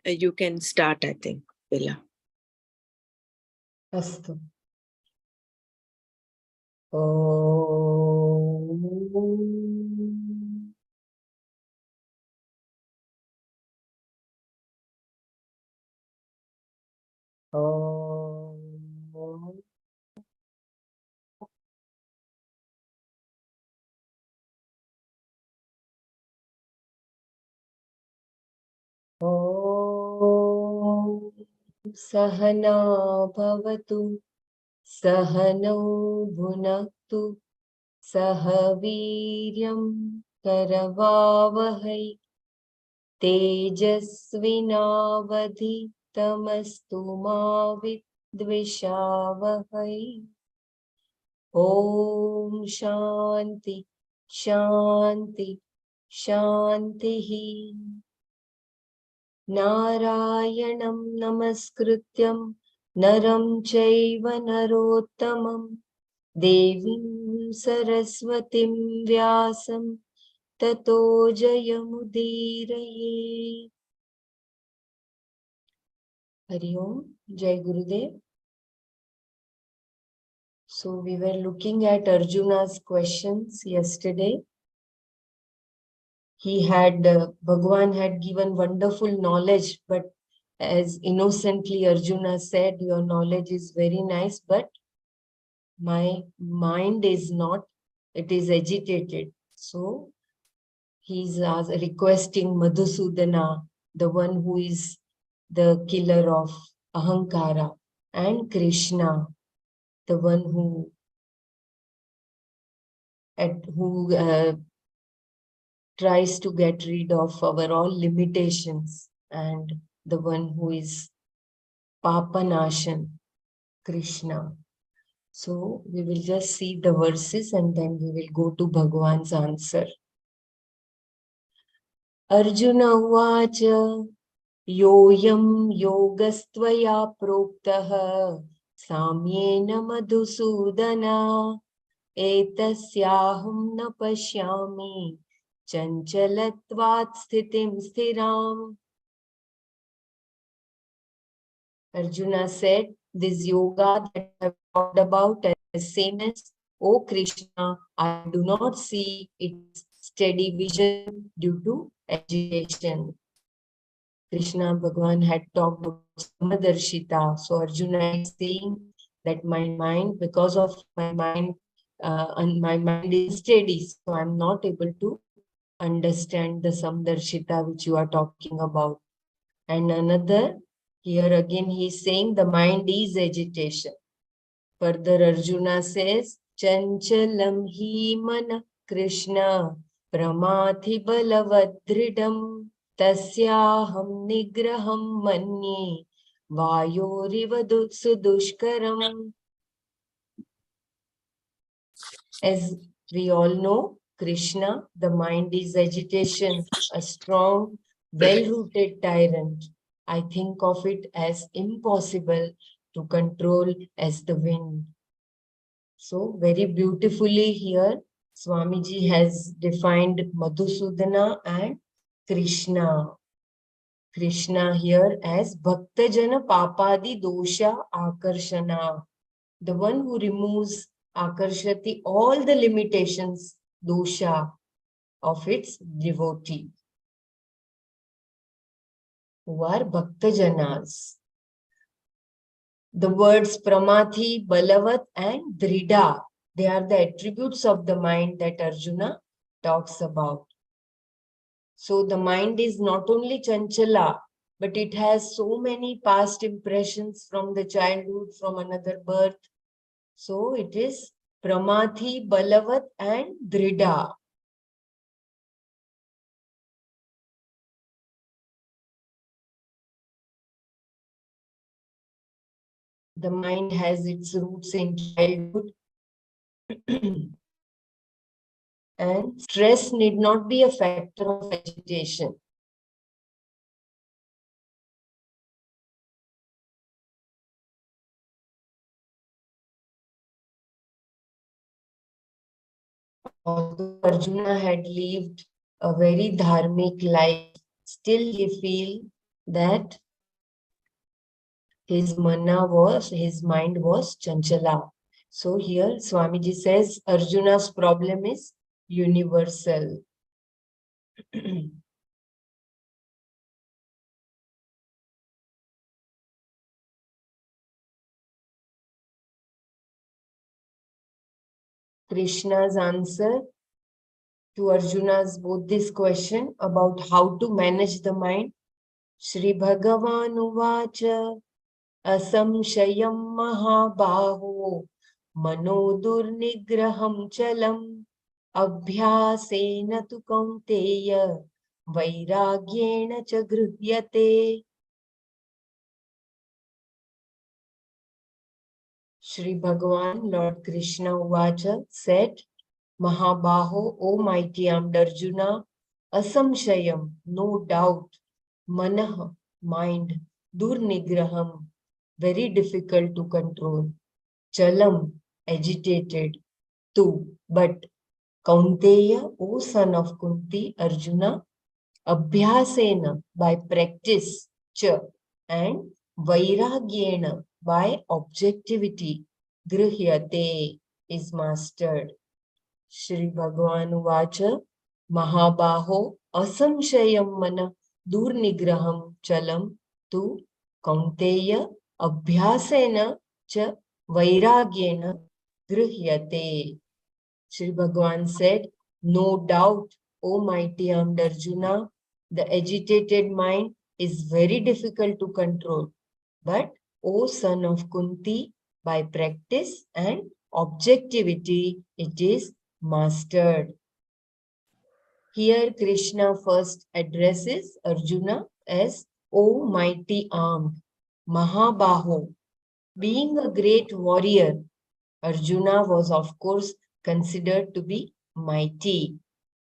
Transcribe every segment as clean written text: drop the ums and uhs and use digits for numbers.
You can start, I think, Vila. Astu. Om. Om. Om. Sahana bhavatu, Sahano bhunaktu, Sahaviryam karavavahai, Tejasvinavadhitamastu ma vidvishavahai. Om Shanti, Shanti, Shantihi. Narayanam namaskrityam naram chaiva narottamam devim saraswatim vyasam tato jayamudiraye. Hari Om, Jai Gurudev. So we were looking at Arjuna's questions yesterday. He had, Bhagwan had given wonderful knowledge, but as innocently Arjuna said, your knowledge is very nice, but my mind is not, it is agitated. So he's requesting Madhusudana, the one who is the killer of Ahankara, and Krishna, the one who tries to get rid of our all limitations, and the one who is Papanashan, Krishna. So we will just see the verses and then we will go to Bhagwan's answer. Arjuna uvacha yoyam yogastvaya proktaha samyena madhusudana etasyaham na pashyami chanchalatvat sthitim sthiram. Arjuna said, this yoga that I have talked about as same as, O Krishna, I do not see its steady vision due to agitation. Krishna Bhagavan had talked about Samadarshita. So Arjuna is saying that my mind, because of my mind, and my mind is steady, so I'm not able to understand the Samdarshita which you are talking about. And another, here again he is saying the mind is agitation. Further Arjuna says, Chanchalam hi mana Krishna pramathi balavadridam tasyaham nigraham manye vayoriva sudushkaram. As we all know, Krishna, the mind is agitation, a strong, well-rooted tyrant. I think of it as impossible to control as the wind. So very beautifully here, Swamiji has defined Madhusudana and Krishna. Krishna here as Bhaktajana Papadi Dosha Akarshana, the one who removes Akarshati, all the limitations, dosha, of its devotee, who are Bhaktajanas. The words Pramathi, Balavat and Drida, they are the attributes of the mind that Arjuna talks about. So the mind is not only Chanchala, but it has so many past impressions from the childhood, from another birth. So it is Pramathi, Balavat and Drida. The mind has its roots in childhood. And stress need not be a factor of agitation. Although Arjuna had lived a very dharmic life, still he that his mind was chanchala. So here Swamiji says Arjuna's problem is universal. Krishna's answer to Arjuna's both this question about how to manage the mind. Shri Bhagavan Uvacha Asamshayam Mahabaho Mano Durnigraham Chalam Abhyasena tu Kaunteya Vairagyena cha Gruhyate. Shri Bhagavan, Lord Krishna Uvacha said, Mahabaho, O mighty armed Arjuna, Asamshayam, no doubt, Manah, mind, Durnigraham, very difficult to control, Chalam, agitated, Tu, but Kaunteya, O son of Kunti, Arjuna, Abhyasena, by practice, Cha, and Vairagyena, by objectivity, Grihyate, is mastered. Shri Bhagavan Uvacha Mahabaho Asamshayam Mana Durnigraham Chalam Tu Kaunteya Abhyasena Cha Vairagyena Grihyate. Shri Bhagavan said, no doubt, O mighty armed Arjuna, the agitated mind is very difficult to control. But, O son of Kunti, by practice and objectivity, it is mastered. Here Krishna first addresses Arjuna as O mighty armed, Mahabaho. Being a great warrior, Arjuna was of course considered to be mighty,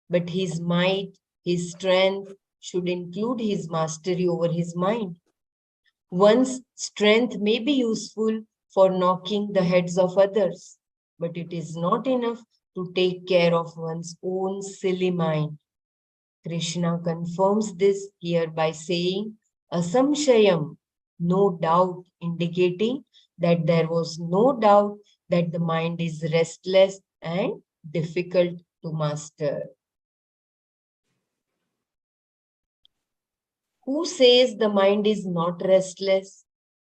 but his might, his strength should include his mastery over his mind. One's strength may be useful for knocking the heads of others, but it is not enough to take care of one's own silly mind. Krishna confirms this here by saying, Asamshayam, no doubt, indicating that there was no doubt that the mind is restless and difficult to master. Who says the mind is not restless?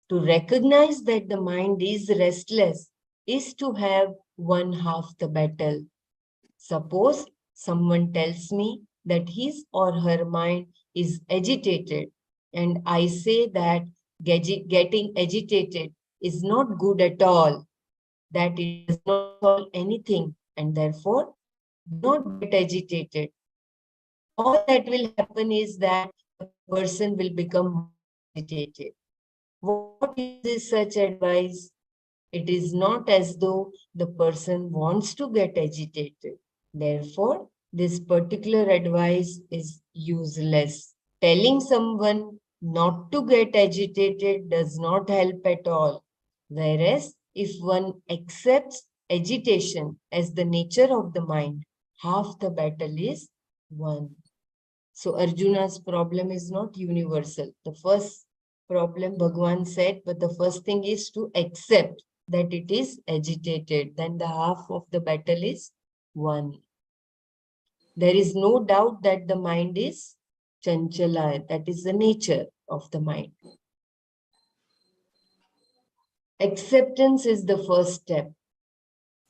To recognize that the mind is restless is to have won half the battle. Suppose someone tells me that his or her mind is agitated, and I say that getting agitated is not good at all, that it does not solve anything, and therefore do not get agitated. All that will happen is that the person will become more agitated. What use is such advice? It is not as though the person wants to get agitated. Therefore, this particular advice is useless. Telling someone not to get agitated does not help at all. Whereas, if one accepts agitation as the nature of the mind, half the battle is won. So Arjuna's problem is not universal. The first problem Bhagavan said, but the first thing is to accept that it is agitated. Then the half of the battle is won. There is no doubt that the mind is chanchala. That is the nature of the mind. Acceptance is the first step.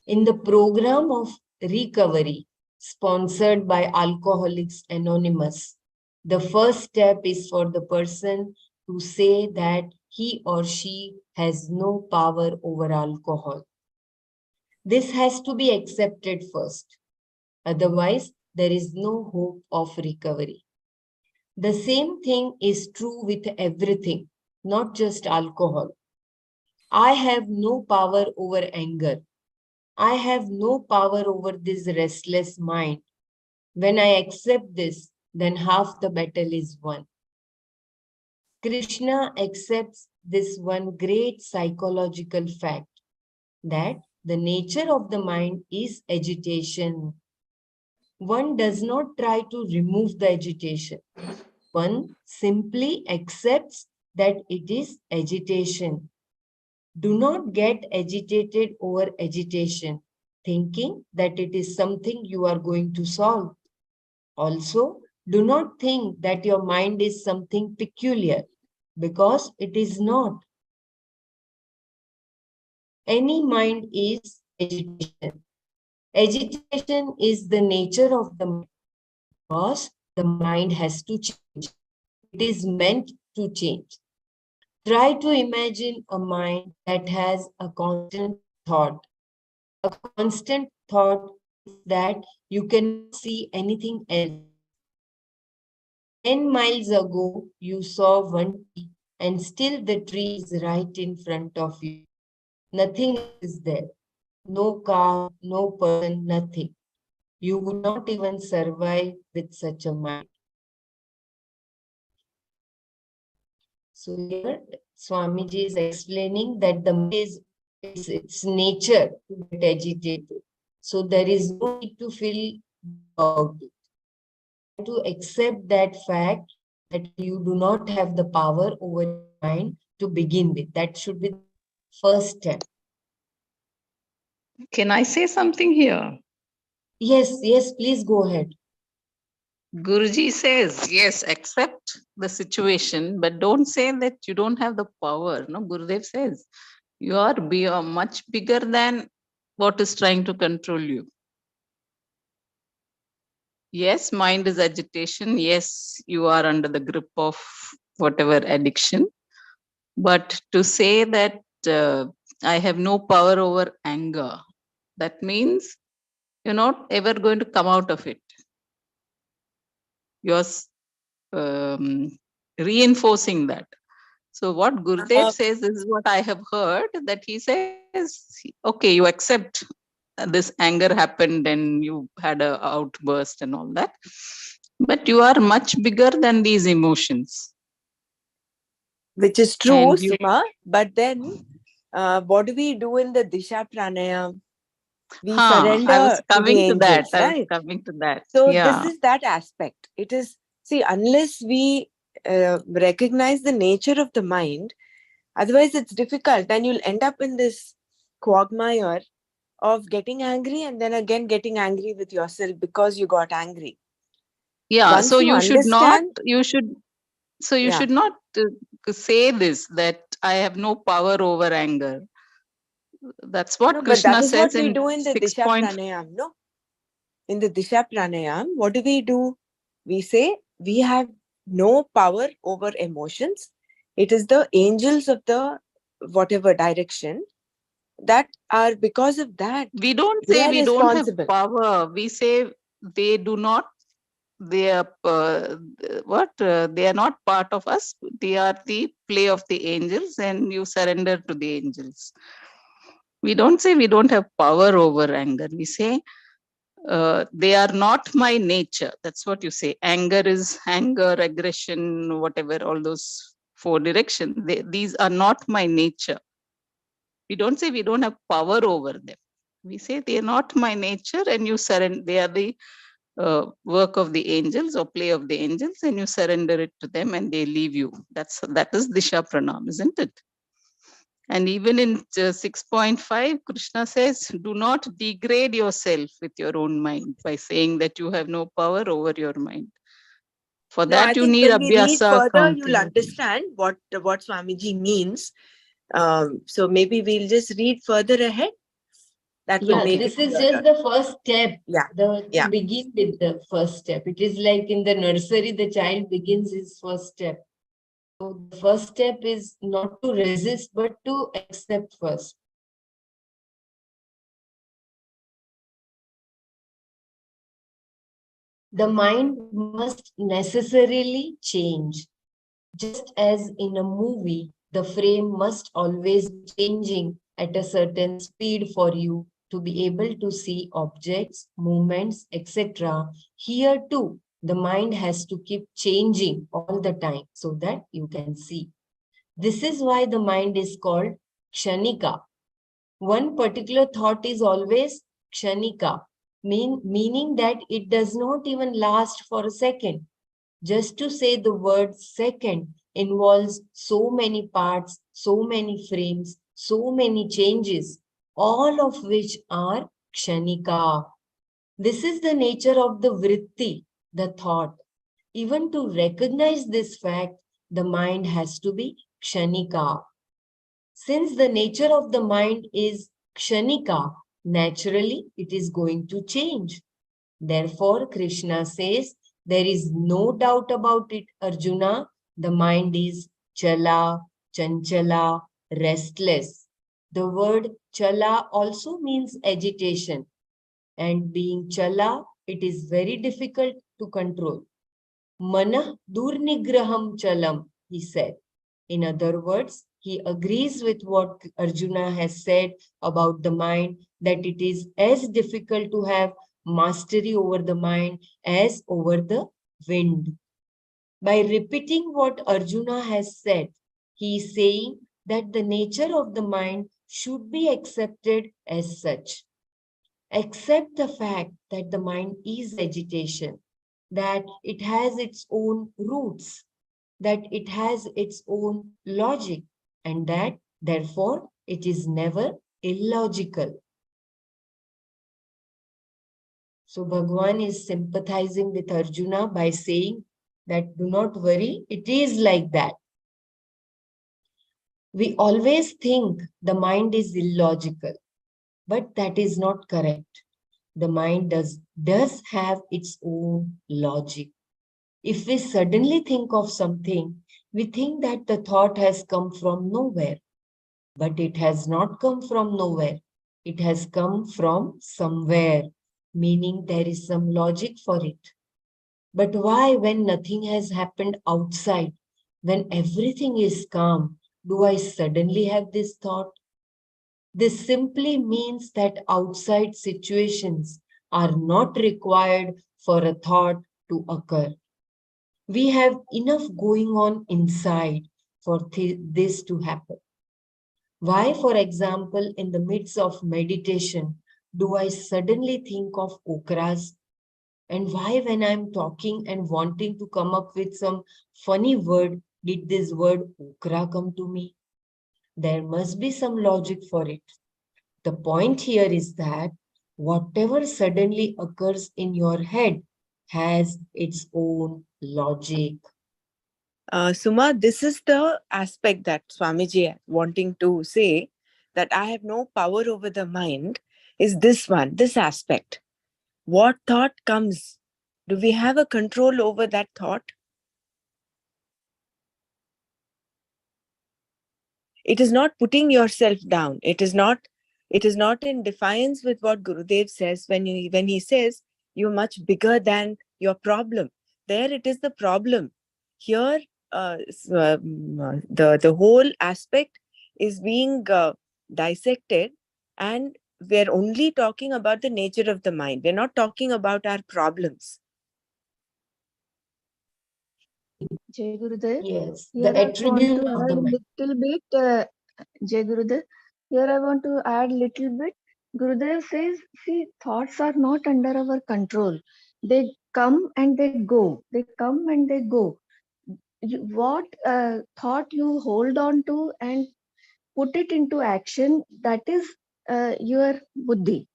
In the program of recovery sponsored by Alcoholics Anonymous, the first step is for the person to say that he or she has no power over alcohol. This has to be accepted first. Otherwise, there is no hope of recovery. The same thing is true with everything, not just alcohol. I have no power over anger. I have no power over this restless mind. When I accept this, then half the battle is won. Krishna accepts this one great psychological fact, that the nature of the mind is agitation. One does not try to remove the agitation. one simply accepts that it is agitation. Do not get agitated over agitation, thinking that it is something you are going to solve. Also, do not think that your mind is something peculiar, because it is not. Any mind is agitation. Agitation is the nature of the mind, because the mind has to change. It is meant to change. Try to imagine a mind that has a constant thought. A constant thought means that you cannot see anything else. 10 miles ago, you saw one tree, and still the tree is right in front of you. Nothing else is there. No car, no person, nothing. You would not even survive with such a mind. So here, Swamiji is explaining that the mind is its nature to get agitated. So there is no need to feel about it. To accept that fact that you do not have the power over your mind to begin with. That should be the first step. Can I say something here? Yes, yes, please go ahead. Guruji says, yes, accept the situation, but don't say that you don't have the power. No, Gurudev says, you are much bigger than what is trying to control you. Yes, mind is agitation. Yes, you are under the grip of whatever addiction. But to say that I have no power over anger, that means you're not ever going to come out of it. You're reinforcing that. So what Gurudev says is what I have heard, that he says, okay, you accept this anger happened and you had a outburst and all that, but you are much bigger than these emotions. Which is true, And Sima. But then, what do we do in the Disha Pranayam? We I was surrender to the coming to that. angels, I was right? coming to that. So this Yeah. is that aspect. It is, see, unless we recognize the nature of the mind, otherwise it's difficult. And you'll end up in this quagmire of getting angry and then again getting angry with yourself because you got angry. Yeah. Once So you you should not, understand, yeah. should not say this, that I have no power over anger. That's what No, but that Krishna is what says we in do in the 6 Disha point. Pranayam, no? In the Disha Pranayam, what do? We say we have no power over emotions. It is the angels of the whatever direction that are, because of that, We don't they say are we don't have responsible. power. We say they do not, they are they are not part of us. They are the play of the angels, and you surrender to the angels. We don't say we don't have power over anger. We say they are not my nature. That's what you say. Anger is anger, aggression, whatever, all those 4 directions. These are not my nature. We don't say we don't have power over them. We say they are not my nature, and you surrender. They are the work of the angels or play of the angels, and you surrender it to them, and they leave you. That is Disha Pranam, isn't it? And even in 6.5, Krishna says, do not degrade yourself with your own mind by saying that you have no power over your mind. For No, I that, you think need when we read abhyasa, further, you'll counting. understand what Swamiji means. So maybe we'll just read further ahead. That will Yeah, make this it is clearer. just the first step. Yeah, To yeah. begin with the first step. It is like in the nursery, the child begins his first step. So the first step is not to resist, but to accept first. The mind must necessarily change. Just as in a movie, the frame must always be changing at a certain speed for you to be able to see objects, movements, etc. Here too, the mind has to keep changing all the time so that you can see. This is why the mind is called Kshanika. One particular thought is always Kshanika, meaning that it does not even last for a second. Just to say the word second involves so many parts, so many frames, so many changes, all of which are kshanika. This is the nature of the vritti, the thought. Even to recognize this fact, the mind has to be kshanika. Since the nature of the mind is kshanika, naturally it is going to change. Therefore, Krishna says, there is no doubt about it, Arjuna. The mind is chala, chanchala, restless. The word chala also means agitation. And being chala, it is very difficult to control. Manah durnigraham chalam, he said. In other words, he agrees with what Arjuna has said about the mind, that it is as difficult to have mastery over the mind as over the wind. By repeating what Arjuna has said, he is saying that the nature of the mind should be accepted as such. Accept the fact that the mind is agitation, that it has its own roots, that it has its own logic, and that therefore it is never illogical. So Bhagwan is sympathizing with Arjuna by saying that do not worry, it is like that. We always think the mind is illogical, but that is not correct. The mind does have its own logic. If we suddenly think of something, we think that the thought has come from nowhere, but it has not come from nowhere. It has come from somewhere, meaning there is some logic for it. But why, when nothing has happened outside, when everything is calm, do I suddenly have this thought? This simply means that outside situations are not required for a thought to occur. We have enough going on inside for this to happen. Why, for example, in the midst of meditation, do I suddenly think of okras? And why, when I'm talking and wanting to come up with some funny word, did this word okra come to me? There must be some logic for it. The point here is that whatever suddenly occurs in your head has its own logic. Suma, this is the aspect that Swamiji wanting to say, that I have no power over the mind, is this one, this aspect. What thought comes? Do we have a control over that thought? It is not putting yourself down. It is not in defiance with what Gurudev says when he says you're much bigger than your problem. There it is the problem. Here the whole aspect is being dissected, and we're only talking about the nature of the mind. We're not talking about our problems. Jai Gurudev. Yes, Here the I want attribute to of add the mind. little bit. Jai Gurudev. Here I want to add little bit. Gurudev says, see, thoughts are not under our control. They come and they go. They come and they go. What thought you hold on to and put it into action, that is your buddhi.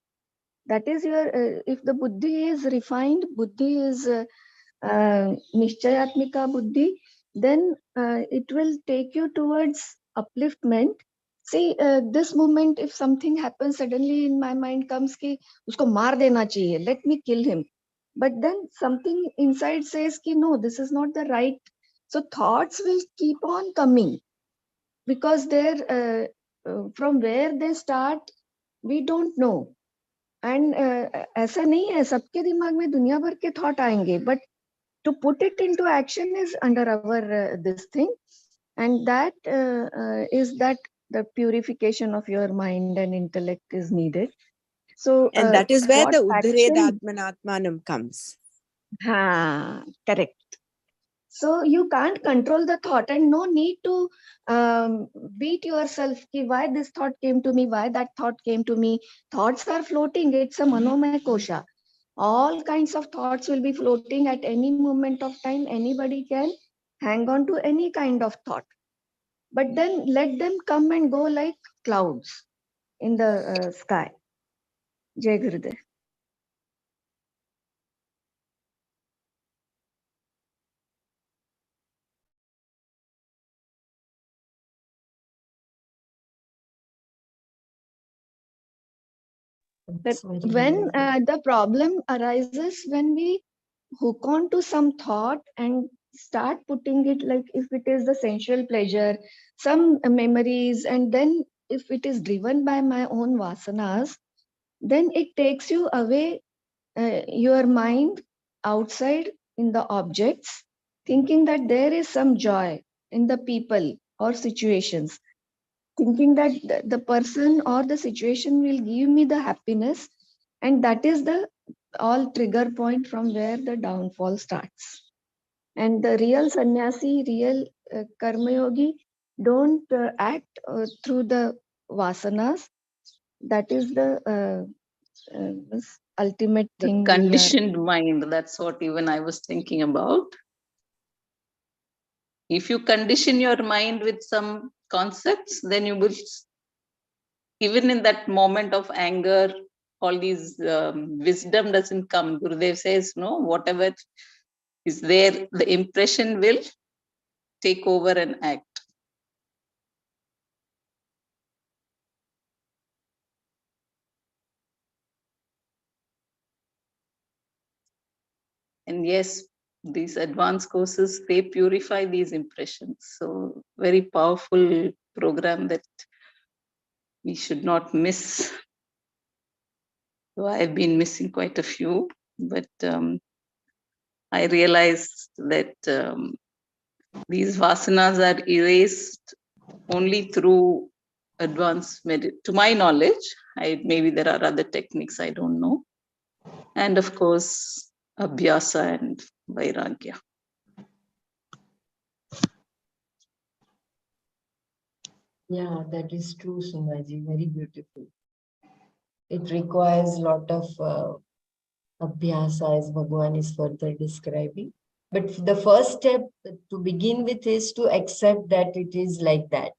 That is your, if the buddhi is refined, buddhi is nishchayatmika buddhi, then it will take you towards upliftment. See, this moment, if something happens, suddenly in my mind comes ki usko maar dena chahiye, let me kill him. But then something inside says ki no, this is not the right. So thoughts will keep on coming, because they're from where they start, we don't know. And ऐसा नहीं है, सबके दिमाग में दुनिया भर के thought आएंगे, but to put it into action is under our this thing, and that is that the purification of your mind and intellect is needed. So And that is where what the Uddhared action? Atmanatmanam comes. Correct. So you can't control the thought, and no need to beat yourself ki why this thought came to me, why that thought came to me. Thoughts are floating. It's a manomaya kosha. All kinds of thoughts will be floating at any moment of time. Anybody can hang on to any kind of thought. But then let them come and go like clouds in the sky. Jai Gurudev. That That's very when beautiful. the problem arises when we hook on to some thought and start putting it, like if it is the sensual pleasure, some memories, and then if it is driven by my own vasanas, then it takes you away, your mind outside in the objects, thinking that there is some joy in the people or situations, thinking that the person or the situation will give me the happiness, and that is the all trigger point from where the downfall starts. And the real sannyasi, real karma yogi don't act through the vasanas. That is the this ultimate The thing we are. conditioned mind, that's what even I was thinking about. If you condition your mind with some concepts, then you will, even in that moment of anger, all these wisdom doesn't come. Gurudev says, no, whatever is there, the impression will take over and act. And yes, these advanced courses, they purify these impressions. So very powerful program that we should not miss. So I've been missing quite a few, but I realized that these vasanas are erased only through advanced to my knowledge. Maybe there are other techniques, I don't know. And of course, abhyasa and vairagya. Yeah, that is true, Sumaji. Very beautiful. It requires a lot of abhyasa, as Bhagwan is further describing. But the first step to begin with is to accept that it is like that,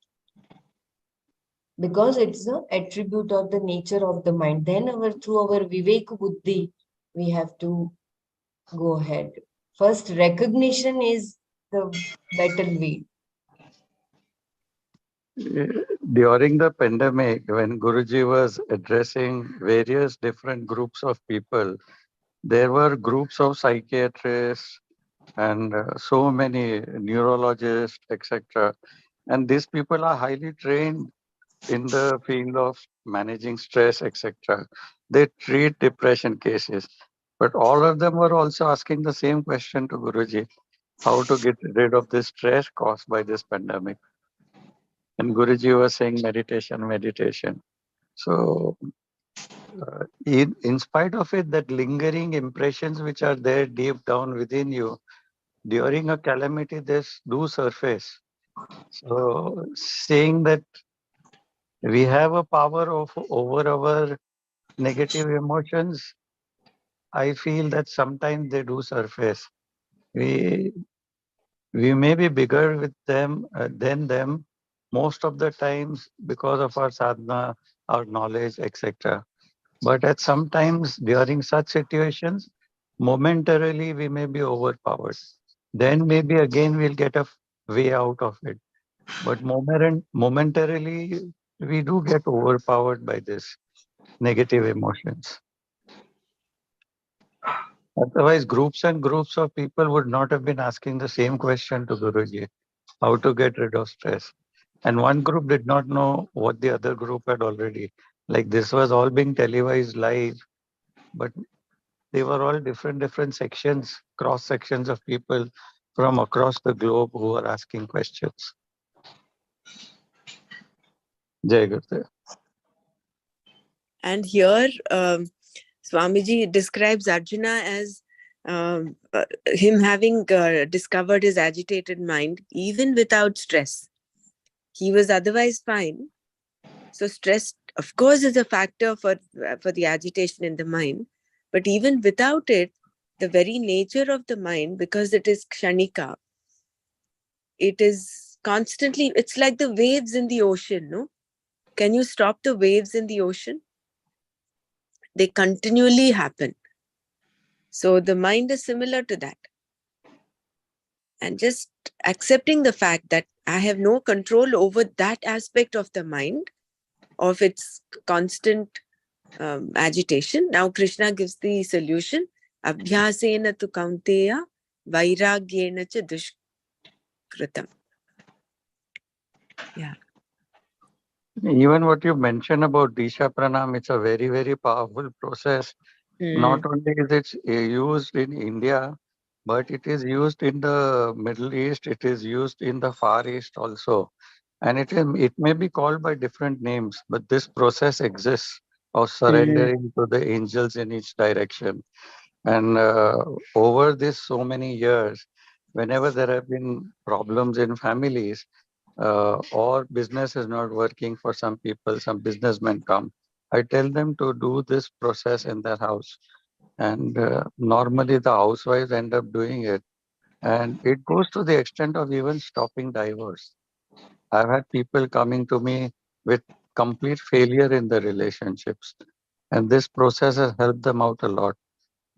because it's an attribute of the nature of the mind. Then through our vivek buddhi, we have to go ahead. First, recognition is the better way. During the pandemic, when Guruji was addressing various different groups of people, there were groups of psychiatrists and so many neurologists, etc. And these people are highly trained in the field of managing stress, etc. They treat depression cases. But all of them were also asking the same question to Guruji, how to get rid of this stress caused by this pandemic. And Guruji was saying meditation, meditation. So, in spite of it, that lingering impressions which are there deep down within you, during a calamity, this do surface. So, saying that we have a power of over our negative emotions, I feel that sometimes they do surface. We we may be bigger with them than them most of the times because of our sadhana, our knowledge, etc. But at sometimes during such situations, momentarily we may be overpowered. Then maybe again we'll get a way out of it. But momentarily we do get overpowered by this negative emotions. Otherwise, groups and groups of people would not have been asking the same question to Guruji, how to get rid of stress. And one group did not know what the other group had already. Like this was all being televised live, but they were all different sections, cross sections of people from across the globe who were asking questions. Jai Gurudev. And here, Swamiji describes Arjuna as him having discovered his agitated mind even without stress. He was otherwise fine. So stress, of course, is a factor for the agitation in the mind. But even without it, the very nature of the mind, because it is kshanika, it is constantly, it's like the waves in the ocean, no? Can you stop the waves in the ocean? They continually happen. So the mind is similar to that. And just accepting the fact that I have no control over that aspect of the mind, of its constant agitation. Now Krishna gives the solution. Abhyasena tu kaunteya vairagyena cha dushkritam. Yeah. Even what you mentioned about Disha Pranam, it's a very, very powerful process. Not only is it used in India, but it is used in the Middle East, it is used in the Far East also. And it may be called by different names, but this process exists of surrendering to the angels in each direction. And over this so many years, whenever there have been problems in families, or business is not working for some people, some businessmen come. I tell them to do this process in their house. And normally the housewives end up doing it. And it goes to the extent of even stopping divorce. I've had people coming to me with complete failure in their relationships. And this process has helped them out a lot,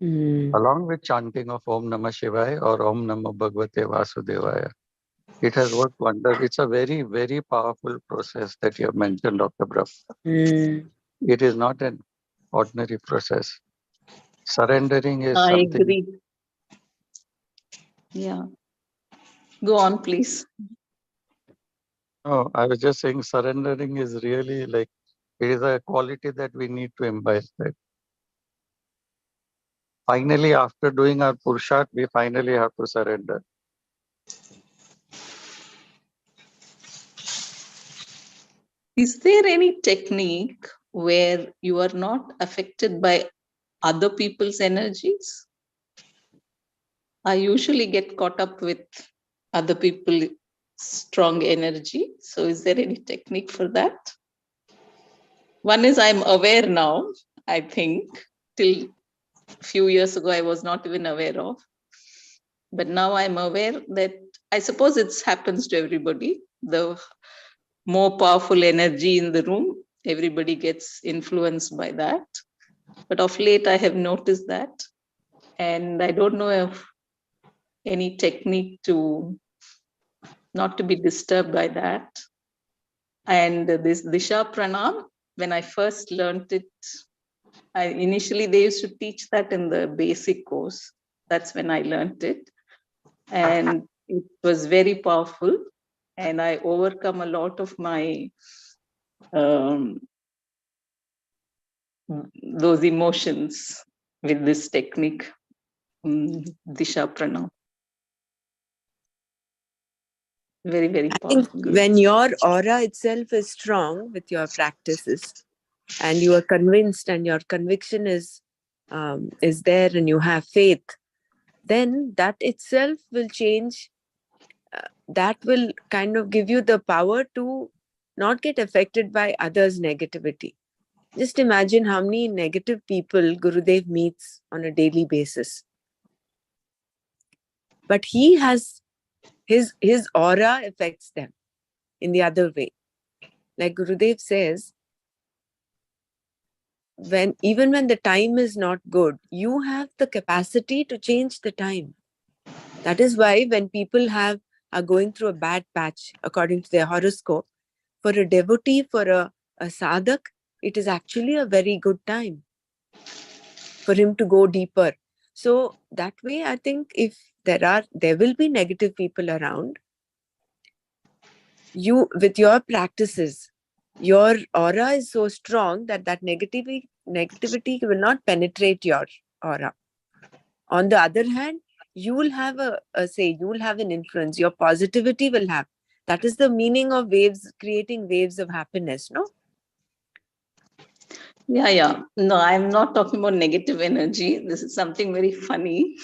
along with chanting of Om Namah Shivaya or Om Namah Bhagavate Vasudevaya. It has worked wonders. It's a very, very powerful process that you have mentioned, Dr. Brahm. It is not an ordinary process. Surrendering is I something. agree. Yeah. Go on, please. No, I was just saying surrendering is really like, it is a quality that we need to imbibe. That finally, after doing our Purushat, we finally have to surrender. Is there any technique where you are not affected by other people's energies? I usually get caught up with other people's strong energy. So is there any technique for that? One is I'm aware now, I think. Till a few years ago, I was not even aware of. But now I'm aware that I suppose it happens to everybody. The more powerful energy in the room, everybody gets influenced by that. But of late, I have noticed that. And I don't know if any technique to not to be disturbed by that. And this Disha Pranam, when I first learned it, initially they used to teach that in the basic course. That's when I learned it. And it was very powerful. And I overcome a lot of my those emotions with this technique, Disha Pranam. Very, very I think powerful. when your aura itself is strong with your practices, and you are convinced, and your conviction is there, and you have faith, then that itself will change. That will kind of give you the power to not get affected by others' negativity. Just imagine how many negative people Gurudev meets on a daily basis. But he has his aura affects them in the other way. Like Gurudev says, even when the time is not good, you have the capacity to change the time. That is why when people are going through a bad patch, according to their horoscope, for a devotee, for a sadhak, it is actually a very good time for him to go deeper. So that way, I think if there will be negative people around, you, with your practices, your aura is so strong that negativity will not penetrate your aura. On the other hand, you will have you will have an influence. Your positivity will have. That is the meaning of waves, creating waves of happiness, no? Yeah, yeah. No, I'm not talking about negative energy. This is something very funny.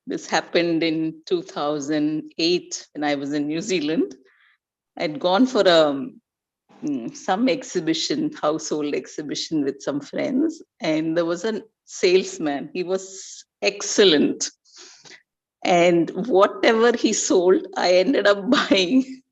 This happened in 2008 when I was in New Zealand. I'd gone for a some exhibition, household exhibition with some friends, and there was a salesman. He was excellent. And whatever he sold, I ended up buying,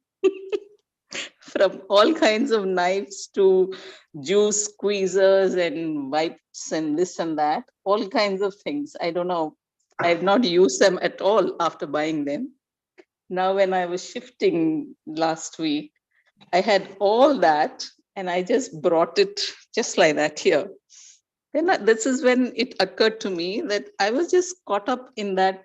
from all kinds of knives to juice squeezers and wipes and this and that, all kinds of things. I don't know. I've not used them at all after buying them. Now, when I was shifting last week, I had all that and I just brought it just like that here. Then this is when it occurred to me that I was just caught up in that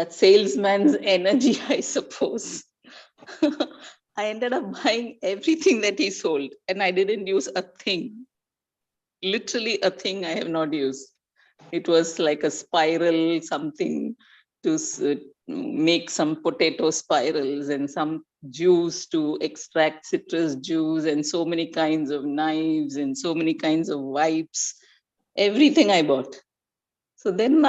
salesman's energy, I suppose. I ended up buying everything that he sold, and I didn't use a thing. Literally, a thing I have not used. It was like a spiral, something to make some potato spirals, and some juice to extract citrus juice, and so many kinds of knives, and so many kinds of wipes. Everything I bought. So then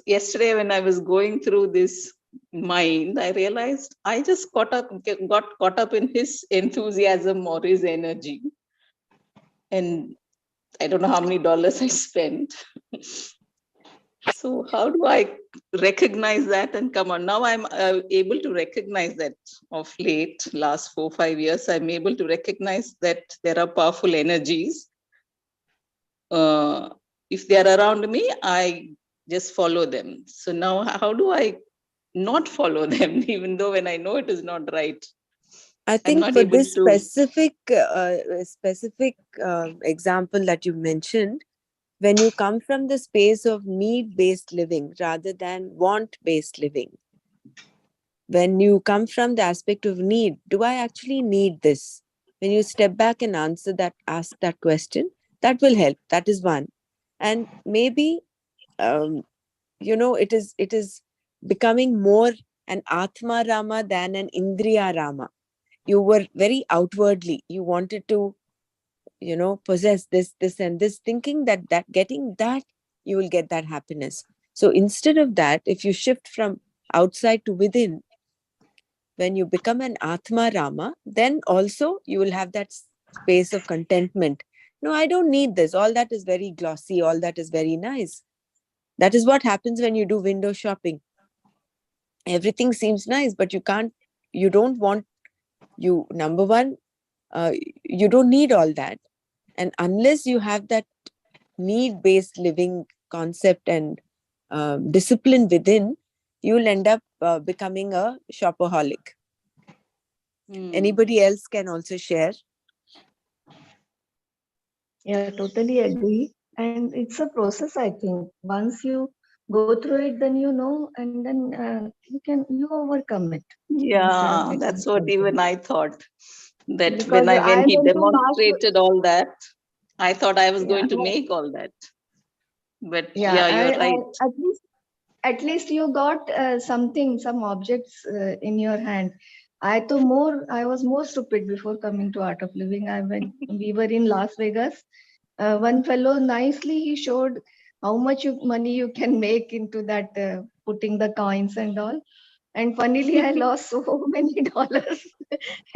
yesterday when I was going through this mind, I realized I just got caught up in his enthusiasm or his energy. And I don't know how many dollars I spent. So how do I recognize that and come on? Now I'm able to recognize that of late, last 4-5 years, I'm able to recognize that there are powerful energies. If they are around me, I just follow them. So now how do I not follow them, even though when I know it is not right? I I'm think not for able this to. specific example that you mentioned, when you come from the space of need-based living rather than want-based living, when you come from the aspect of need, do I actually need this? When you step back and ask that question, that will help. That is one. And maybe, it is becoming more an Atma Rama than an Indriya Rama. You were very outwardly, you wanted to, possess this and this, thinking that getting that, you will get that happiness. So instead of that, if you shift from outside to within, when you become an Atma Rama, then also you will have that space of contentment. No, I don't need this. All that is very glossy. All that is very nice. That is what happens when you do window shopping. Everything seems nice, but you don't want, number one, uh, you don't need all that. And unless you have that need based living concept and discipline within, you'll end up becoming a shopaholic. Anybody else can also share. Yeah, totally agree. And it's a process, I think. Once you go through it, then you know, and then you overcome it instead of Yeah, getting that's what stuck even in. I thought. That Because when I he went to last, demonstrated all that, I thought I was yeah, going to make all that. But yeah, yeah, you're right. at least you got something, some objects in your hand. I was more stupid before coming to Art of Living. We were in Las Vegas. One fellow nicely he showed how much money you can make into that putting the coins and all. And funnily, I lost so many dollars.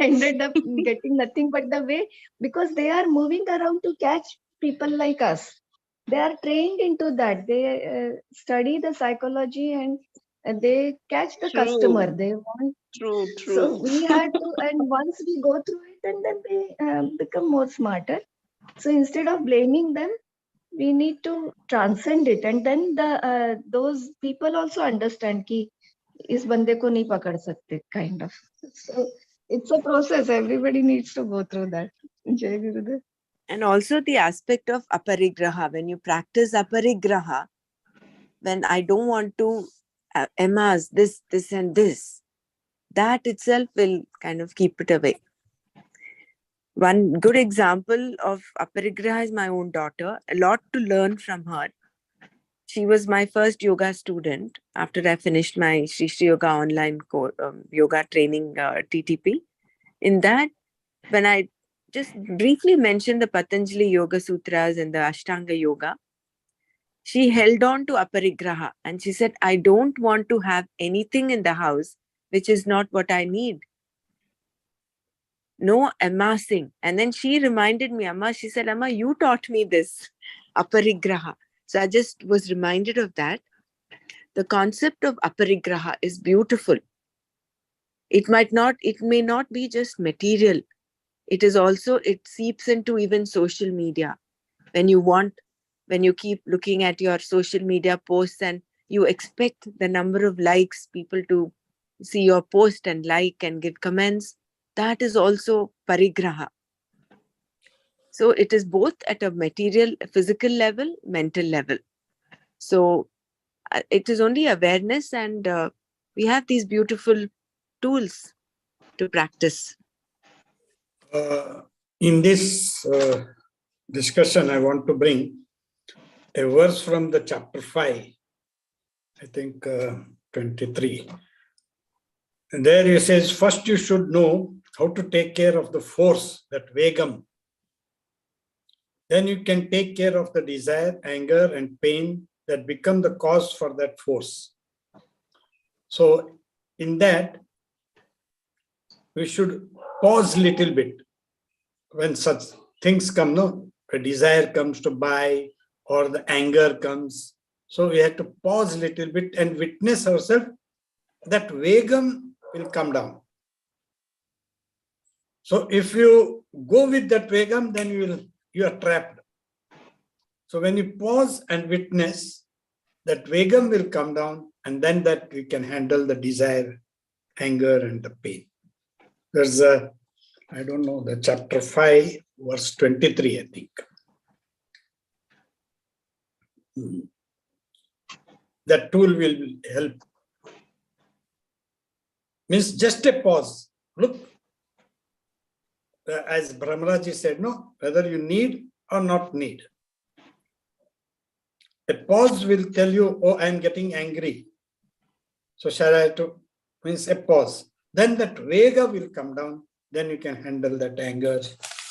Ended up getting nothing but the way, because they are moving around to catch people like us. They are trained into that. They study the psychology, and they catch the customer. True, They want. true, So true. we had to, and once we go through it, and then we become more smarter. So instead of blaming them, we need to transcend it, and then those people also understand कि इस बंदे को नहीं पकड़ सकते, kind of. So it's a process. Everybody needs to go through that. Jai Gurudev. And also the aspect of aparigraha. When you practice aparigraha, when I don't want to amass this and this, that itself will kind of keep it away. One good example of aparigraha is my own daughter. A lot to learn from her. She was my first yoga student after I finished my Shri Shri Yoga online yoga training TTP. In that, when I just briefly mentioned the Patanjali Yoga Sutras and the Ashtanga Yoga, she held on to aparigraha and she said, I don't want to have anything in the house which is not what I need. no amassing. And then she reminded me, Amma, she said, Amma, you taught me this, aparigraha. So I just was reminded of that. The concept of aparigraha is beautiful. It may not be just material. It is also, it seeps into even social media. When you keep looking at your social media posts and you expect the number of likes, people to see your post and like and give comments, that is also parigraha. So it is both at a material, physical level, mental level. So it is only awareness, and we have these beautiful tools to practice. In this discussion, I want to bring a verse from the chapter 5, I think 23. And there he says, first you should know how to take care of the force, that vegam. Then you can take care of the desire, anger, and pain that become the cause for that force. So in that, we should pause a little bit when such things come, no? A desire comes to buy or the anger comes. So we have to pause a little bit and witness ourselves that vegam will come down. So if you go with that vegam, then you are trapped. So when you pause and witness, that vegam will come down, and then that we can handle the desire, anger, and the pain. There's a, I don't know, the chapter 5, verse 23, I think. That tool will help. Means just a pause. Look, as Brahmaraji said, no, whether you need or not need. A pause will tell you, oh, I'm getting angry. So shall I to, means a pause. Then that vega will come down. Then you can handle that anger,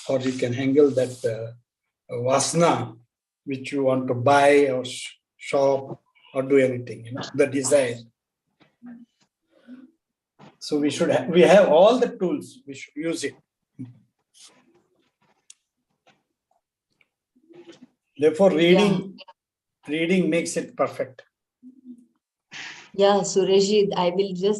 or you can handle that vasana, which you want to buy or shop or do anything, the desire. So we have all the tools, we should use it. Therefore, reading makes it perfect. Yeah, Sureshji,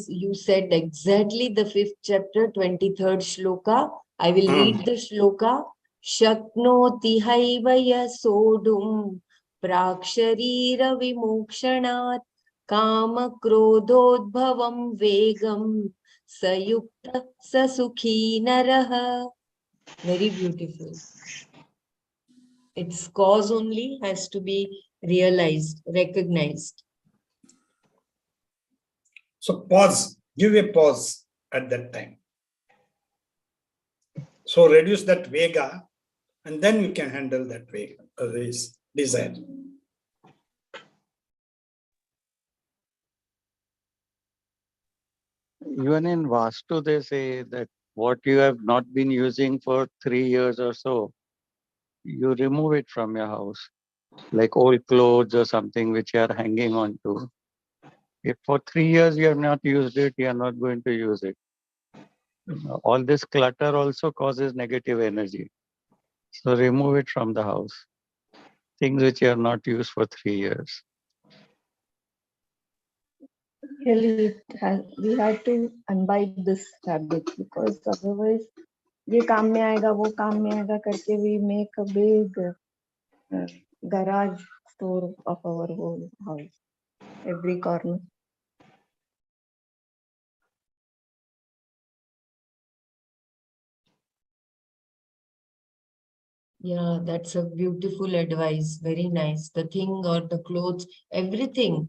you said exactly the 5th chapter, 23rd shloka. I will read the shloka. Shaknoti haivaya sodum praksharira vimokshanat kama krodhodbhavam vegam sayukta sasukhi naraha. Very beautiful. Its cause only has to be realized, recognized. So pause, give a pause at that time. So reduce that vega, and then you can handle that vega, this desire. Even in Vastu, they say that what you have not been using for 3 years or so, you remove it from your house, like old clothes or something which you are hanging on to. If for 3 years you have not used it, you are not going to use it. All this clutter also causes negative energy. So remove it from the house. Things which you have not used for 3 years. Really, we had to imbibe this habit, because otherwise, ये काम में आएगा, वो काम में आएगा करके we make a big garage store of our whole house, every corner. Yeah, that's a beautiful advice. Very nice. The thing or the clothes, everything.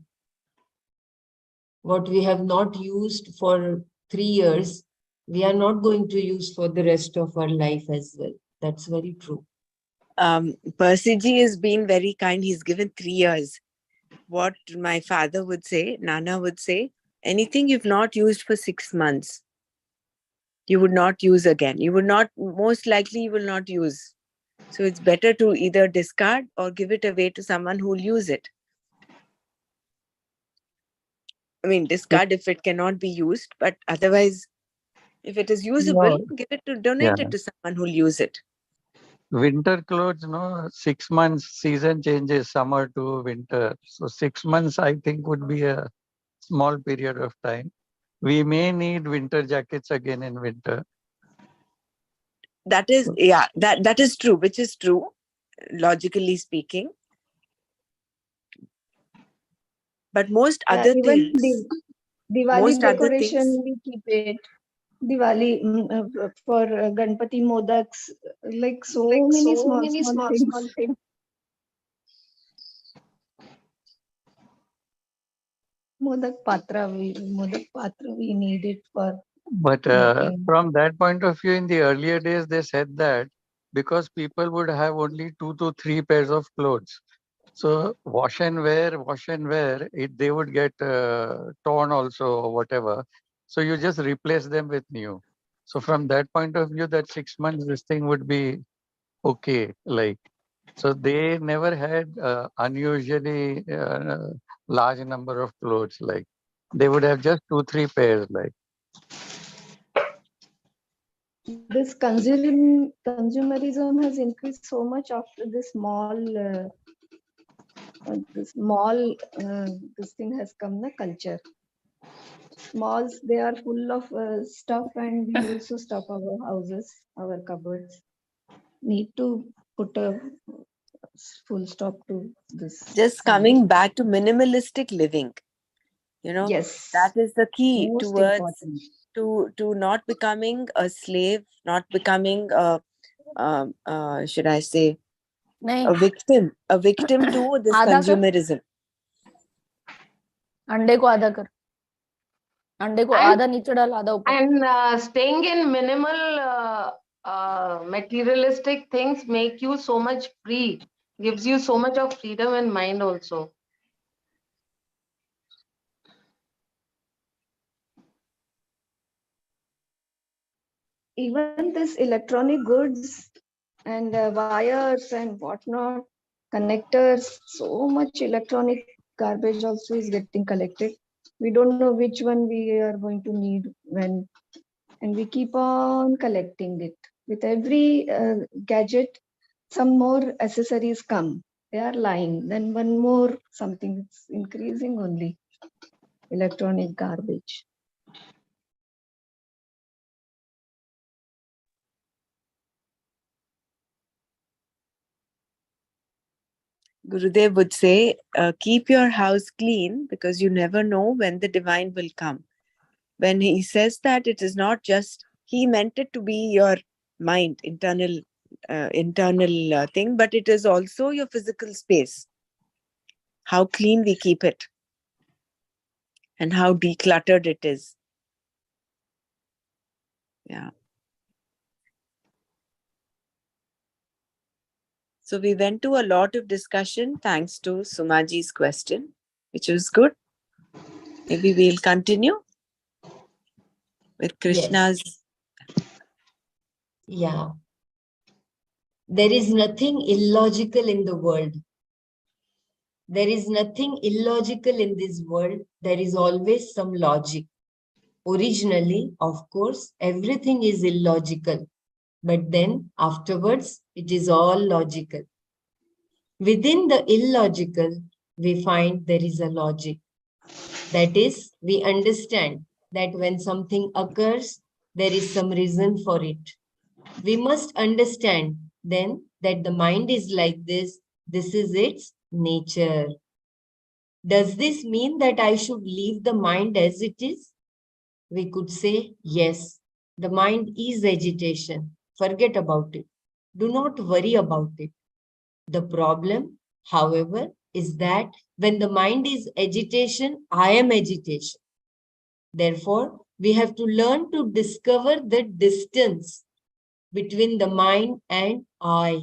What we have not used for 3 years, we are not going to use for the rest of our life as well. That's very true. Percy ji has been very kind. He's given 3 years. What my father would say, Nana would say, anything you've not used for 6 months, you would not use again. You would not, most likely you will not use. So it's better to either discard or give it away to someone who will use it. I mean, discard if it cannot be used, but otherwise If it is usable, give it to, donate Yeah. it to someone who'll use it. Winter clothes, no, 6 months season changes, summer to winter. So 6 months, I think, would be a small period of time. We may need winter jackets again in winter. That is, yeah, that is true, which is true, logically speaking. But most Yeah, other even things, Diwali most other things, decoration, we keep it. Diwali for Ganpati Modaks, like so many small, small things. Modak Patra, we need it for But making. from that point of view, in the earlier days, they said that because people would have only 2 to 3 pairs of clothes. So wash and wear, they would get torn also or whatever. So you just replace them with new. So from that point of view, that 6 months, this thing would be okay. Like, so they never had unusually large number of clothes. Like, they would have just 2, 3 pairs. Like, This consumerism has increased so much after this thing has come, the culture. Malls, they are full of stuff, and we also stuff our houses, our cupboards. Need to put a full stop to this just habit. coming back to minimalistic living, Yes, that is the key most towards important. to not becoming a slave, not becoming a should I say नहीं a victim to this आधा कर consumerism. अंडे को आधा कर अंडे को And- आधा नीचे डाल आधा ऊपर And staying in minimal materialistic things make you so much free, gives you so much of freedom in mind also. Even this electronic goods and wires and whatnot, connectors, so much electronic garbage also is getting collected. We don't know which one we are going to need when, and we keep on collecting it. With every gadget, some more accessories come. They are lying. Then one more something. It's increasing only. Electronic garbage. Gurudev would say, keep your house clean because you never know when the divine will come. When he says that, it is not just, he meant it to be your mind, internal thing, but it is also your physical space. How clean we keep it and how decluttered it is. Yeah. So we went to a lot of discussion thanks to Sumaji's question, which was good. Maybe we'll continue with Krishna's. Yeah. There is nothing illogical in the world. There is nothing illogical in this world. There is always some logic. Originally, of course, everything is illogical. But then afterwards, it is all logical. Within the illogical, we find there is a logic. That is, we understand that when something occurs, there is some reason for it. We must understand then that the mind is like this is its nature. Does this mean that I should leave the mind as it is? We could say, yes, the mind is agitation. Forget about it. Do not worry about it. The problem, however, is that when the mind is agitation, I am agitation. Therefore, we have to learn to discover the distance between the mind and I.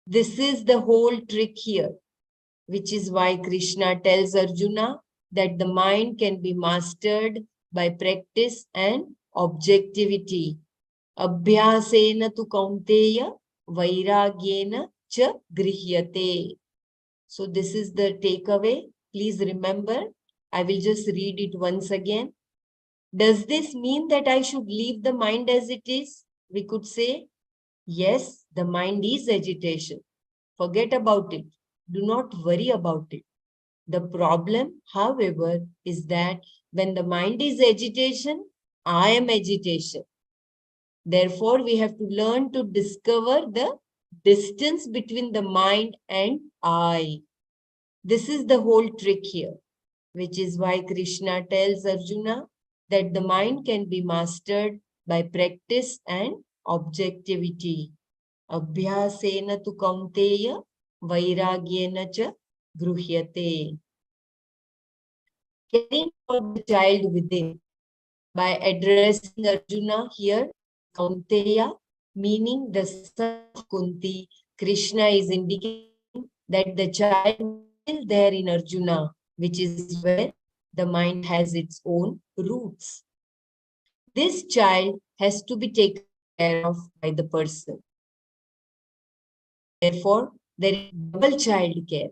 This is the whole trick here, which is why Krishna tells Arjuna that the mind can be mastered by practice and objectivity. Abhyasena tu kaunteya vairagyena cha grihyate. So this is the takeaway. Please remember, I will just read it once again. Does this mean that I should leave the mind as it is? We could say, yes, the mind is agitation. Forget about it. Do not worry about it. The problem, however, is that when the mind is agitation, I am agitation. Therefore, we have to learn to discover the distance between the mind and I. This is the whole trick here, which is why Krishna tells Arjuna that the mind can be mastered by practice and objectivity. Abhyasena tu kaunteya vairagyena cha gruhyate. Caring for the child within by addressing Arjuna here as Kaunteya, meaning the son of Kunti. Krishna is indicating that the child is still there in Arjuna, which is where the mind has its own roots. This child has to be taken care of by the person. Therefore, there is double child care.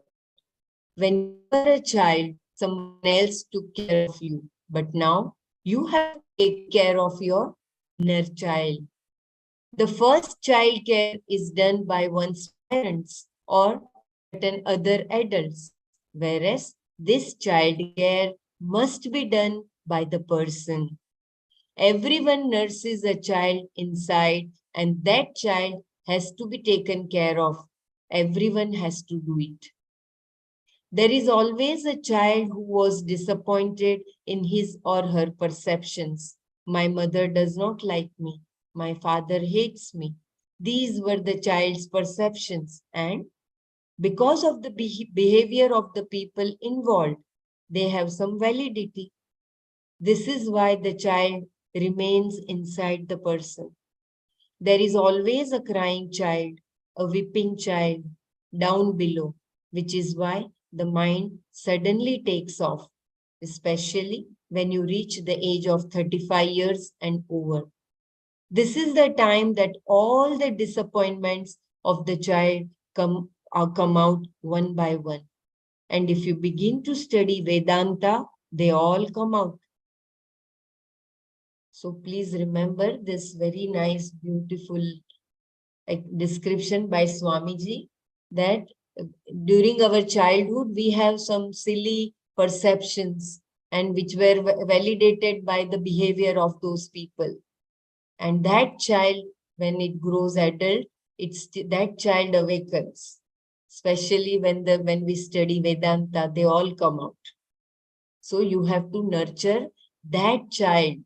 When you were a child, someone else took care of you. But now you have to take care of your inner child. The first child care is done by one's parents or certain other adults, whereas this child care must be done by the person. Everyone nurses a child inside, and that child has to be taken care of. Everyone has to do it. There is always a child who was disappointed in his or her perceptions. My mother does not like me. My father hates me. These were the child's perceptions, and because of the behavior of the people involved, they have some validity. This is why the child remains inside the person. There is always a crying child, a weeping child down below, which is why the mind suddenly takes off, especially when you reach the age of 35 years and over. This is the time that all the disappointments of the child come out one by one. And if you begin to study Vedanta, they all come out. So please remember this very nice, beautiful description by Swamiji that during our childhood, we have some silly perceptions and which were validated by the behavior of those people. And that child, when it grows adult, that child awakens. Especially when we study Vedanta, they all come out. So you have to nurture that child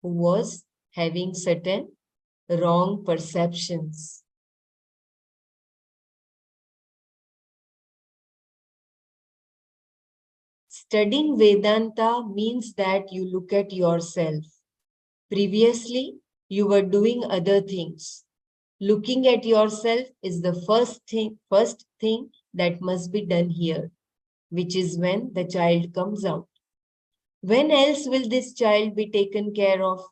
who was having certain wrong perceptions. Studying Vedanta means that you look at yourself. Previously, you were doing other things. Looking at yourself is the first thing that must be done here, which is when the child comes out. When else will this child be taken care of?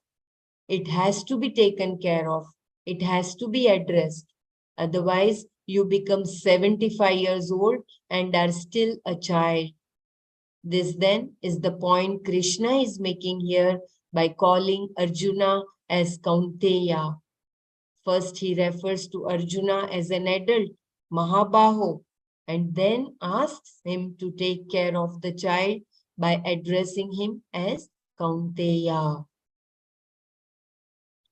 It has to be taken care of. It has to be addressed. Otherwise, you become 75 years old and are still a child. This then is the point Krishna is making here by calling Arjuna as Kaunteya. First, he refers to Arjuna as an adult, Mahabaho, and then asks him to take care of the child by addressing him as Kaunteya.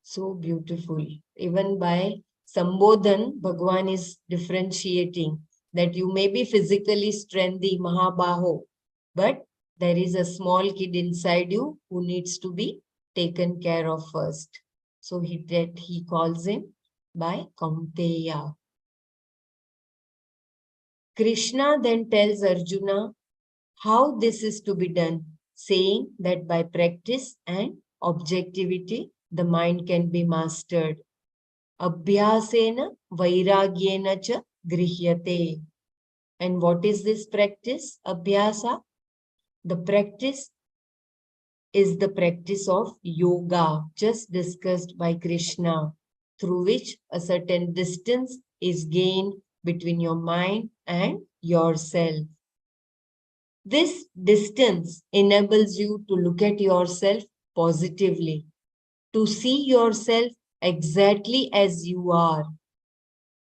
So beautiful. Even by Sambodhan, Bhagwan is differentiating that you may be physically strengthy, Mahabaho, but there is a small kid inside you who needs to be taken care of first. So he calls him by Kaunteya. Krishna then tells Arjuna how this is to be done, saying that by practice and objectivity, the mind can be mastered. Abhyasena vairagyena cha grihyate. And what is this practice? Abhyasa. The practice is the practice of yoga, just discussed by Krishna, through which a certain distance is gained between your mind and yourself. This distance enables you to look at yourself positively, to see yourself exactly as you are,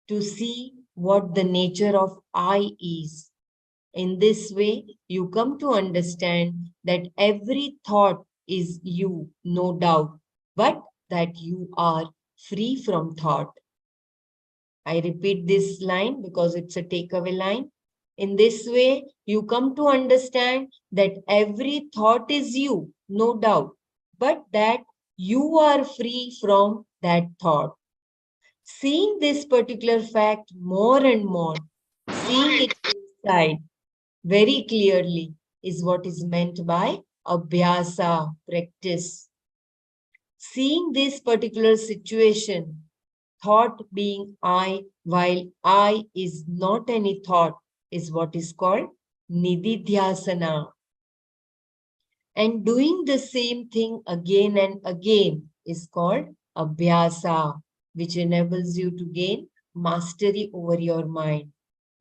to see what the nature of I is. In this way, you come to understand that every thought is you, no doubt, but that you are free from thought. I repeat this line because it's a takeaway line. In this way, you come to understand that every thought is you, no doubt, but that you are free from that thought. Seeing this particular fact more and more, seeing it inside very clearly is what is meant by abhyasa, practice. Seeing this particular situation, thought being I, while I is not any thought, is what is called nididhyasana. And doing the same thing again and again is called abhyasa, which enables you to gain mastery over your mind.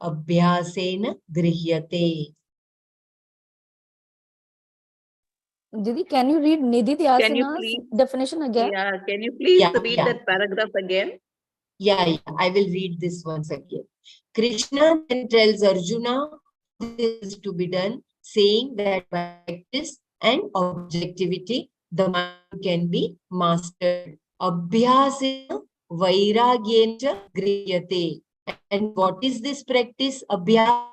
Abhyasena grihyate. Didi, can you read Nidhi Can you Dhyasana's please, definition again? yeah, can you please Yeah, read yeah. that paragraph again? Yeah, I will read this once again. Krishna then tells Arjuna how this is to be done, saying that by practice and objectivity, the mind can be mastered. Abhyasena vairagyena cha grihyate. And what is this practice? Abhyasa.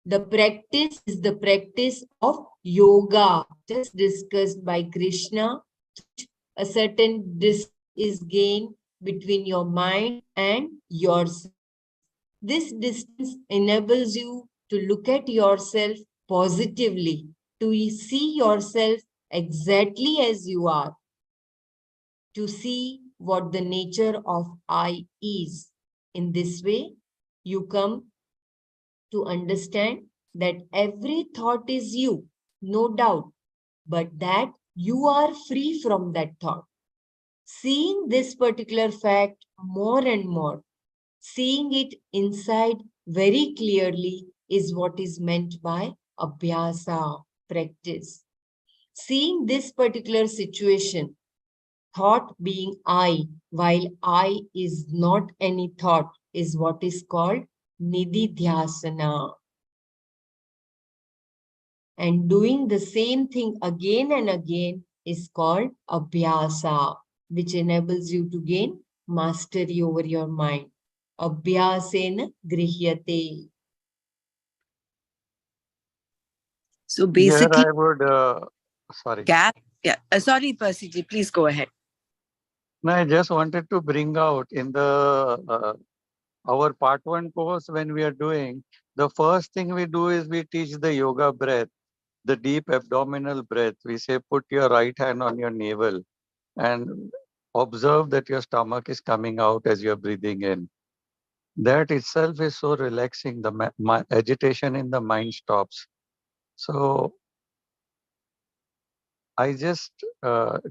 The practice is the practice of yoga, just discussed by Krishna. A certain distance is gained between your mind and yourself. This distance enables you to look at yourself positively, to see yourself exactly as you are, to see what the nature of I is. In this way, you come to understand that every thought is you, no doubt, but that you are free from that thought. Seeing this particular fact more and more, seeing it inside very clearly is what is meant by abhyasa, practice. Seeing this particular situation, thought being I, while I is not any thought, is what is called nididhyasana. And doing the same thing again and again is called abhyasa, which enables you to gain mastery over your mind. Abhyasena grihyate. So Here basically, I would, sorry. gap. Yeah. Sorry, Persiji, please go ahead. No, I just wanted to bring out in the our part one course when we are doing, the first thing we do is we teach the yoga breath, the deep abdominal breath. We say put your right hand on your navel and observe that your stomach is coming out as you're breathing in. That itself is so relaxing. The agitation in the mind stops. So I just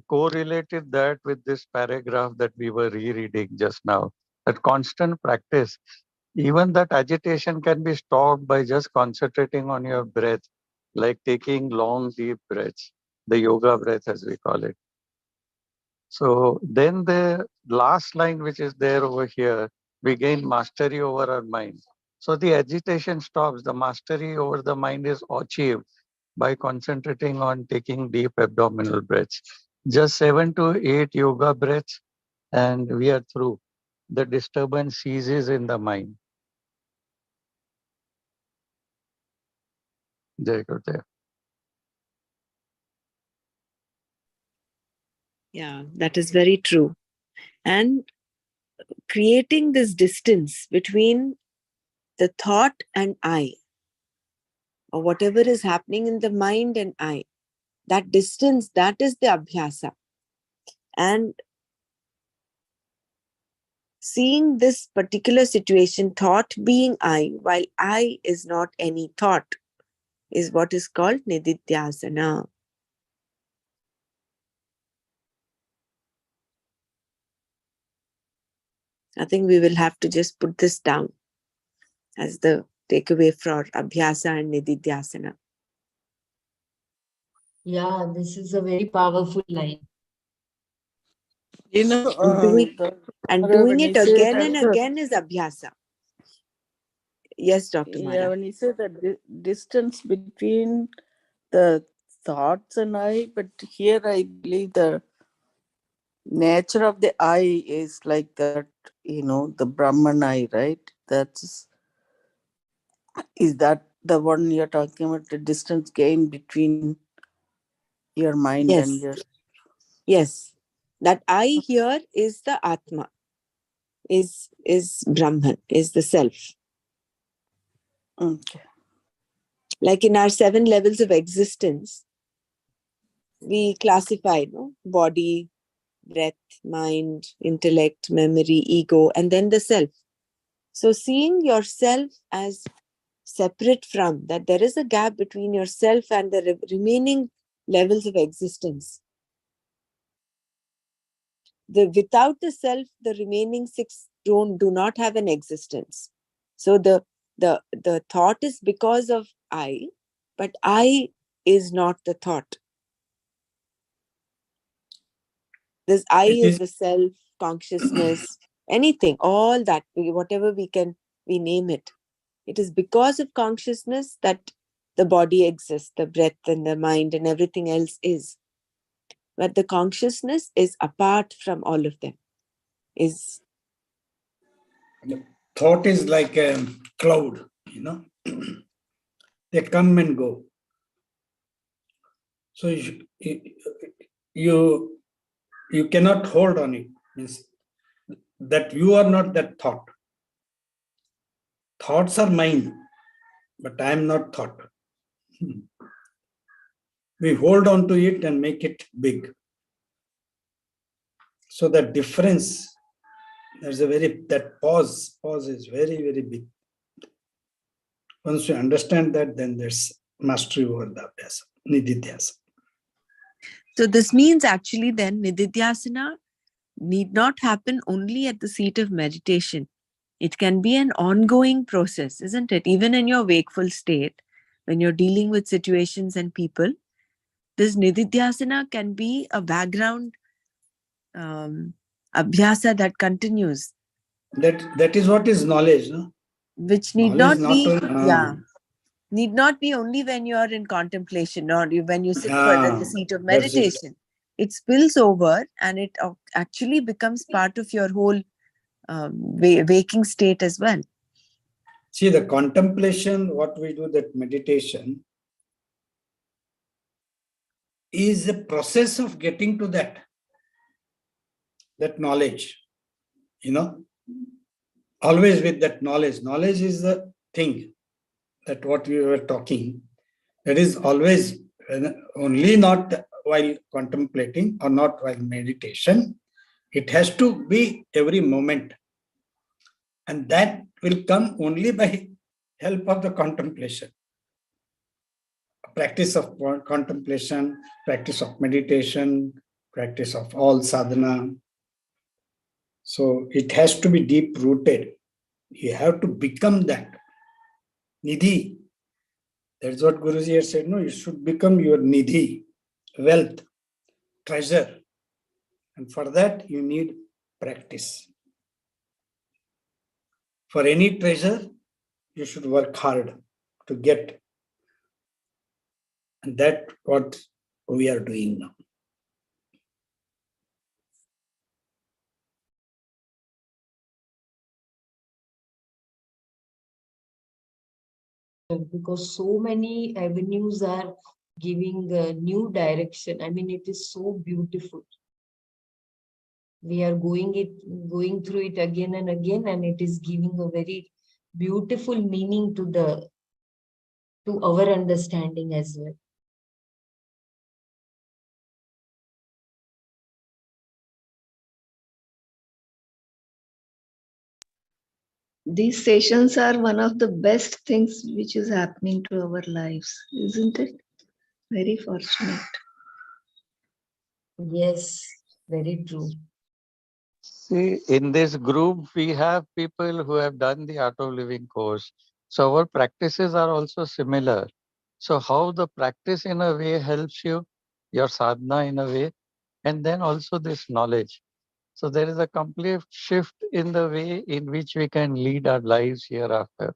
correlated that with this paragraph that we were rereading just now. That constant practice, even that agitation can be stopped by just concentrating on your breath, like taking long, deep breaths, the yoga breath as we call it. So then the last line, which is there over here, we gain mastery over our mind. So the agitation stops, the mastery over the mind is achieved by concentrating on taking deep abdominal breaths. Just 7 to 8 yoga breaths and we are through. The disturbance ceases in the mind. Jai Gurudev. Yeah, that is very true. And creating this distance between the thought and I, or whatever is happening in the mind and I, that distance, that is the abhyasa. And seeing this particular situation, thought being I, while I is not any thought, is what is called nididhyasana. I think we will have to just put this down as the takeaway for abhyasa and nididhyasana. Yeah, this is a very powerful line. You know, And doing, and doing when it you say again that, and again is abhyasa. Yes, Dr. yeah, Mara. when you say that distance between the thoughts and I, but here I believe the nature of the I is like that, the Brahman I, right? Is that the one you're talking about, the distance gained between your mind and Yes, your. yes. That I here is the Atma, is Brahman, is the self. Okay. Like in our 7 levels of existence, we classify, no? Body, breath, mind, intellect, memory, ego, and then the self. So seeing yourself as separate from that, there is a gap between yourself and the remaining levels of existence. Without the self, the remaining 6 do not have an existence. So the thought is because of I, but I is not the thought. This I It is is the self, consciousness, anything, all that, whatever we name it. It is because of consciousness that the body exists, the breath and the mind and everything else is. But the consciousness is apart from all of them. Is thought is like a cloud, they come and go. So you cannot hold on it. Means that you are not that thought. Thoughts are mine, but I am not thought. We hold on to it and make it big. So the difference, that pause is very, very big. Once you understand that, then there's mastery over the abhyasa, nididhyasa. so this means actually then nididhyasana need not happen only at the seat of meditation. It can be an ongoing process, isn't it? Even in your wakeful state, when you're dealing with situations and people, this nididhyasana can be a background abhyasa that continues, That is what is knowledge, no? which need Knowledge not not be, only, yeah, need not be only when you're in contemplation or when you sit for at the seat of that's it. meditation. It spills over and it actually becomes part of your whole waking state as well. See, the contemplation, what we do, that meditation, is a process of getting to that knowledge, always with that knowledge. Knowledge is the thing that what we were talking, that is always only not while contemplating or not while meditation. It has to be every moment. And that will come only by help of the contemplation. Practice of contemplation, practice of meditation, practice of all sadhana. So it has to be deep rooted. You have to become that. Nidhi. That's what Guruji has said. No, you should become your nidhi, wealth, treasure. And for that, you need practice. For any treasure, you should work hard to get. And that's what we are doing now. Because so many avenues are giving a new direction. I mean, it is so beautiful. We are going through it again and again, and it is giving a very beautiful meaning to our understanding as well. These sessions are one of the best things which is happening to our lives, isn't it? Very fortunate. Yes, very true. See, in this group, we have people who have done the Art of Living course. So our practices are also similar. So how the practice in a way helps you, your sadhana in a way, and then also this knowledge. So there is a complete shift in the way in which we can lead our lives hereafter.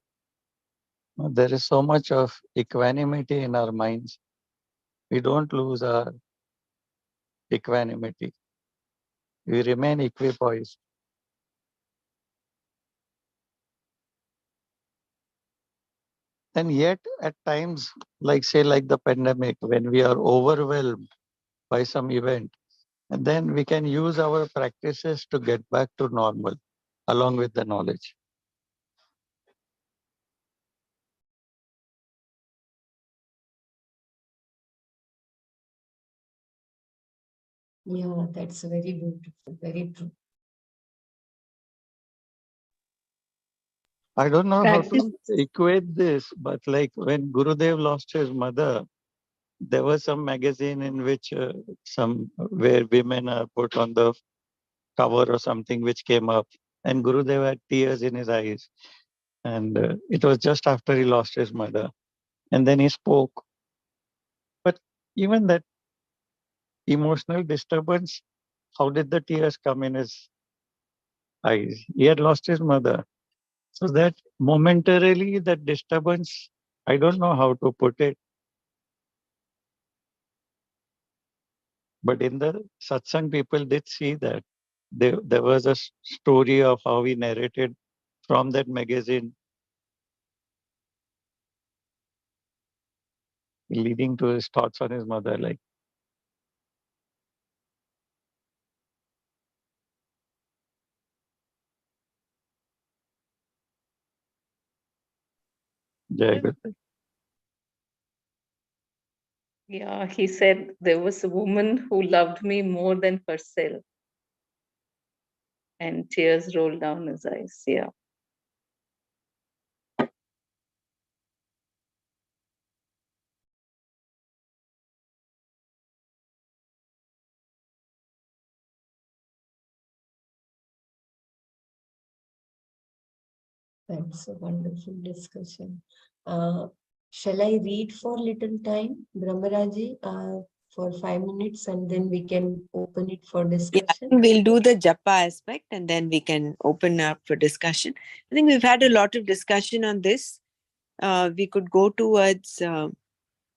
There is so much of equanimity in our minds. We don't lose our equanimity. We remain equipoised. And yet at times, like say like the pandemic, when we are overwhelmed by some event, and then we can use our practices to get back to normal along with the knowledge. Yeah, that's very beautiful, very true. I don't know how Practice. to equate this, but like when Gurudev lost his mother, there was some magazine in which some where women are put on the cover or something which came up, and Gurudev had tears in his eyes, and it was just after he lost his mother, and then he spoke. But even that emotional disturbance, how did the tears come in his eyes? He had lost his mother, so that momentarily that disturbance, I don't know how to put it. But in the satsang, people did see that there was a story of how he narrated from that magazine, leading to his thoughts on his mother. Like, Jai Guru. Yeah, he said there was a woman who loved me more than herself. And tears rolled down his eyes. Yeah. That's a wonderful discussion. Shall I read for little time, Brahmaraji, for 5 minutes, and then we can open it for Yeah, I discussion? think we'll do the japa aspect and then we can open up for discussion. I think we've had a lot of discussion on this. We could go towards,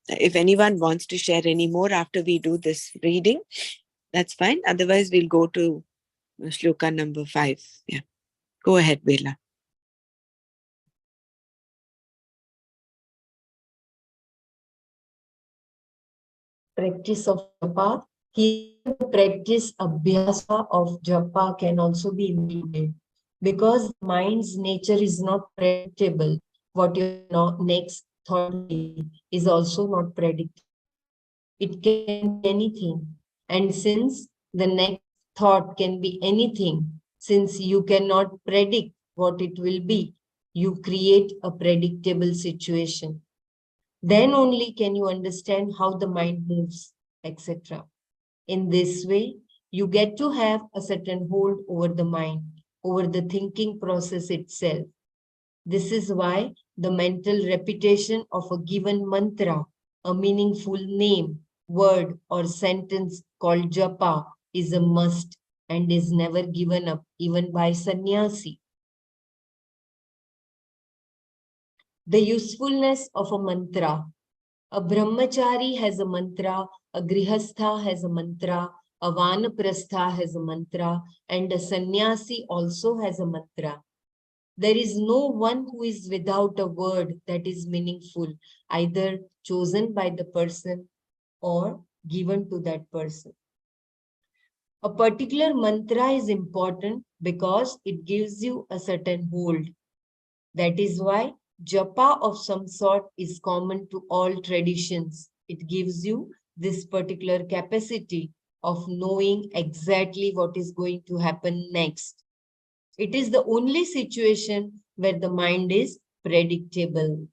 if anyone wants to share any more after we do this reading, that's fine. Otherwise, we'll go to shloka number 5. Yeah. Go ahead, Bela. Practice of japa. Here, the practice abhyasa of japa can also be included because the mind's nature is not predictable. What your next thought will be is also not predictable. It can be anything. And since the next thought can be anything, since you cannot predict what it will be, you create a predictable situation. Then only can you understand how the mind moves, etc. In this way, you get to have a certain hold over the mind, over the thinking process itself. This is why the mental repetition of a given mantra, a meaningful name, word, or sentence called japa is a must and is never given up even by sannyasi. The usefulness of a mantra. A brahmachari has a mantra, a grihastha has a mantra, a vanaprastha has a mantra, and a sannyasi also has a mantra. There is no one who is without a word that is meaningful, either chosen by the person or given to that person. A particular mantra is important because it gives you a certain hold. That is why japa of some sort is common to all traditions. It gives you this particular capacity of knowing exactly what is going to happen next. It is the only situation where the mind is predictable.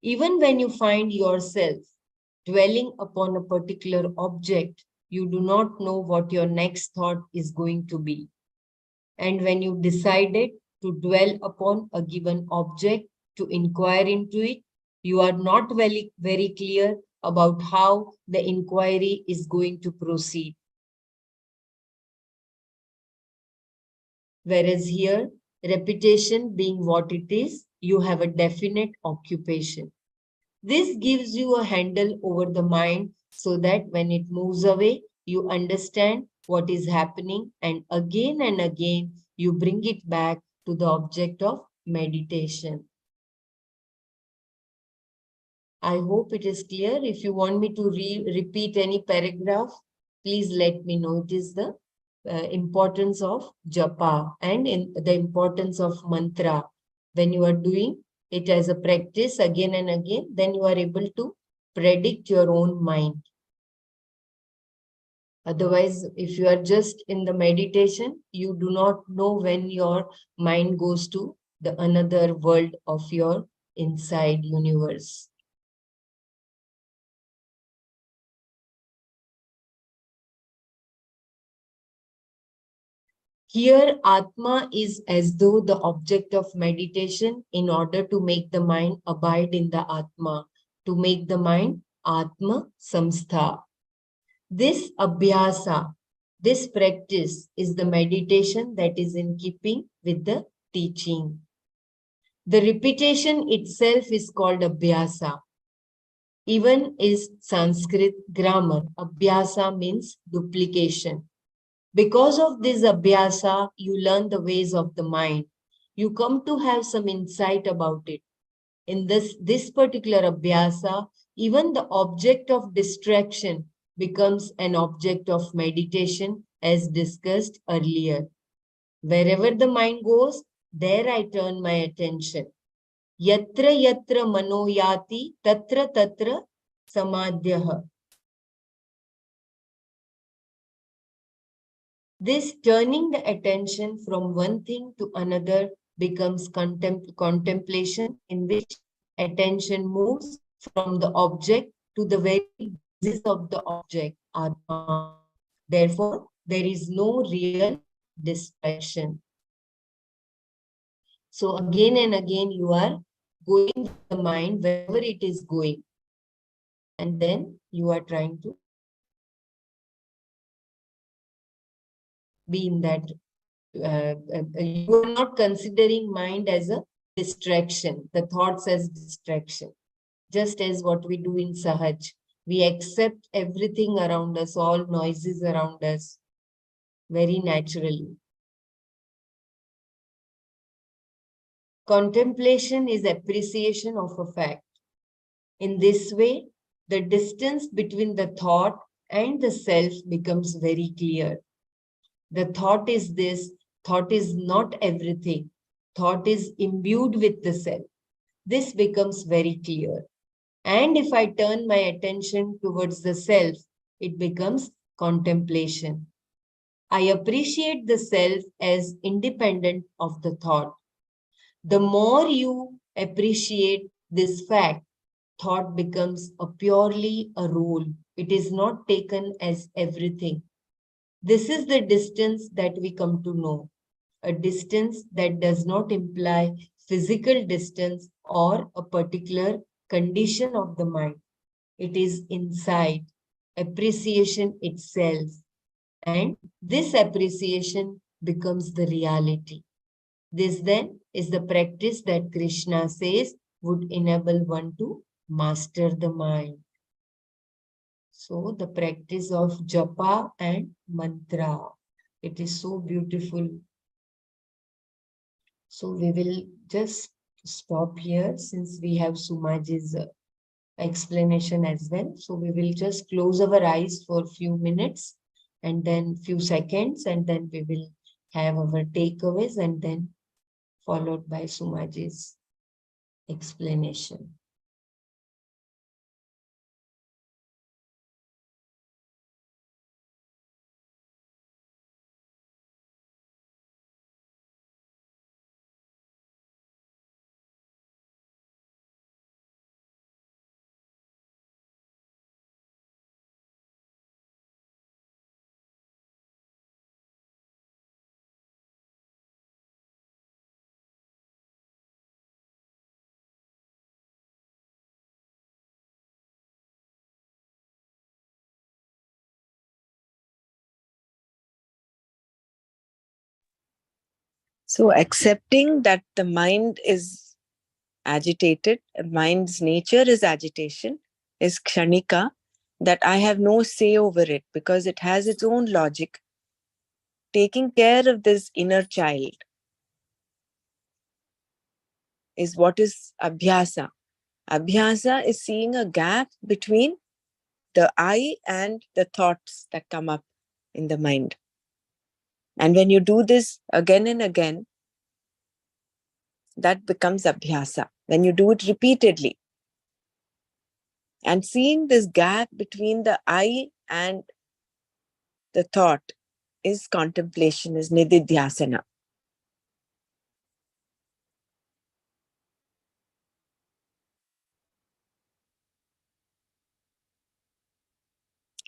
Even when you find yourself dwelling upon a particular object, you do not know what your next thought is going to be. And when you decided to dwell upon a given object, to inquire into it, You are not very clear about how the inquiry is going to proceed. Whereas here, repetition being what it is, you have a definite occupation. This gives you a handle over the mind so that when it moves away, you understand what is happening, and again you bring it back to the object of meditation. I hope it is clear. If you want me to repeat any paragraph, please let me know. It is the importance of japa and the importance of mantra. When you are doing it as a practice again and again, then you are able to predict your own mind. Otherwise, if you are just in the meditation, you do not know when your mind goes to the another world of your inside universe. Here, Atma is as though the object of meditation in order to make the mind abide in the Atma, to make the mind Atma Samstha. This Abhyasa, this practice is the meditation that is in keeping with the teaching. The repetition itself is called Abhyasa. Even is Sanskrit grammar, Abhyasa means duplication. Because of this abhyasa, you learn the ways of the mind. You come to have some insight about it. In this particular abhyasa, even the object of distraction becomes an object of meditation as discussed earlier. Wherever the mind goes, there I turn my attention. Yatra yatra manoyati tatra tatra samadhyaha. This turning the attention from one thing to another becomes contemplation, in which attention moves from the object to the very basis of the object, Atma. Therefore, there is no real distraction. So again and again, you are going with the mind wherever it is going. And then you are trying to be in that you are not considering mind as a distraction, the thoughts as distraction. Just as what we do in Sahaj, we accept everything around us, all noises around us, very naturally. Contemplation is appreciation of a fact. In this way, the distance between the thought and the self becomes very clear. The thought is this, thought is not everything. Thought is imbued with the self. This becomes very clear. And if I turn my attention towards the self, it becomes contemplation. I appreciate the self as independent of the thought. The more you appreciate this fact, thought becomes purely a role. It is not taken as everything. This is the distance that we come to know, a distance that does not imply physical distance or a particular condition of the mind. It is inside, appreciation itself. And this appreciation becomes the reality. This then is the practice that Krishna says would enable one to master the mind. So the practice of japa and mantra. It is so beautiful. So we will just stop here since we have Sumaji's explanation as well. So we will just close our eyes for a few minutes and then few seconds, and then we will have our takeaways and then followed by Sumaji's explanation. So accepting that the mind is agitated, mind's nature is agitation, is kshanika, that I have no say over it because it has its own logic. Taking care of this inner child is what is abhyasa. Abhyasa is seeing a gap between the I and the thoughts that come up in the mind. And when you do this again and again, that becomes abhyasa. When you do it repeatedly. And seeing this gap between the I and the thought is contemplation, is nididhyasana.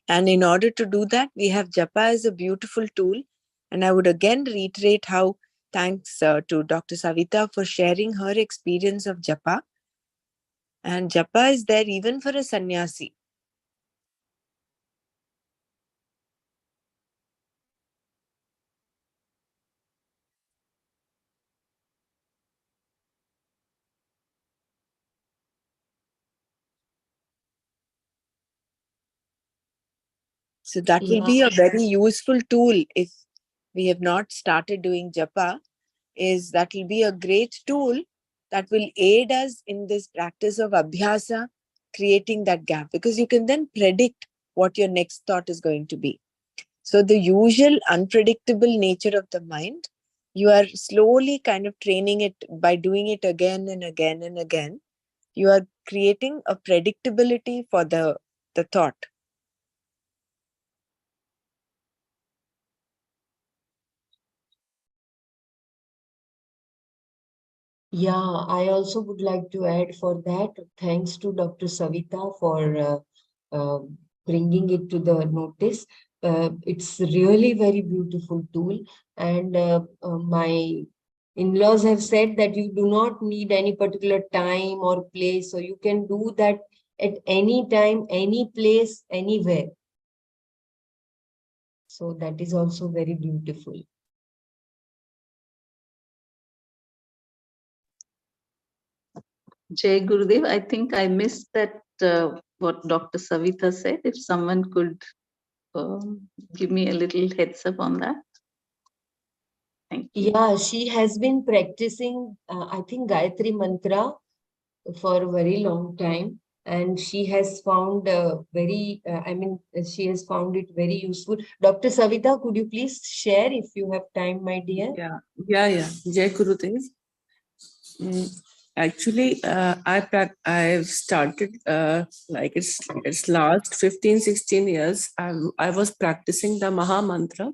And in order to do that, we have japa as a beautiful tool. And I would again reiterate how thanks to Dr. Savita for sharing her experience of japa. And japa is there even for a sannyasi. So that will be a very useful tool if we have not started doing japa. Is that will be a great tool that will aid us in this practice of abhyasa, creating that gap, because you can then predict what your next thought is going to be. So the usual unpredictable nature of the mind, you are slowly kind of training it by doing it again and again and again. You are creating a predictability for the thought. Yeah, I also would like to add for that. Thanks to Dr. Savita for bringing it to the notice. It's really very beautiful tool, and my in-laws have said that you do not need any particular time or place, so you can do that at any time, any place, anywhere. So that is also very beautiful. Jai Gurudev, I think I missed that what Dr. Savita said. If someone could give me a little heads up on that. Thank you. Yeah, she has been practicing, I think, Gayatri Mantra for a very long time. And she has found she has found it very useful. Dr. Savita, could you please share if you have time, my dear? Yeah. Jai Gurudev. Actually, I've started like it's last 15-16 years. I was practicing the Maha Mantra,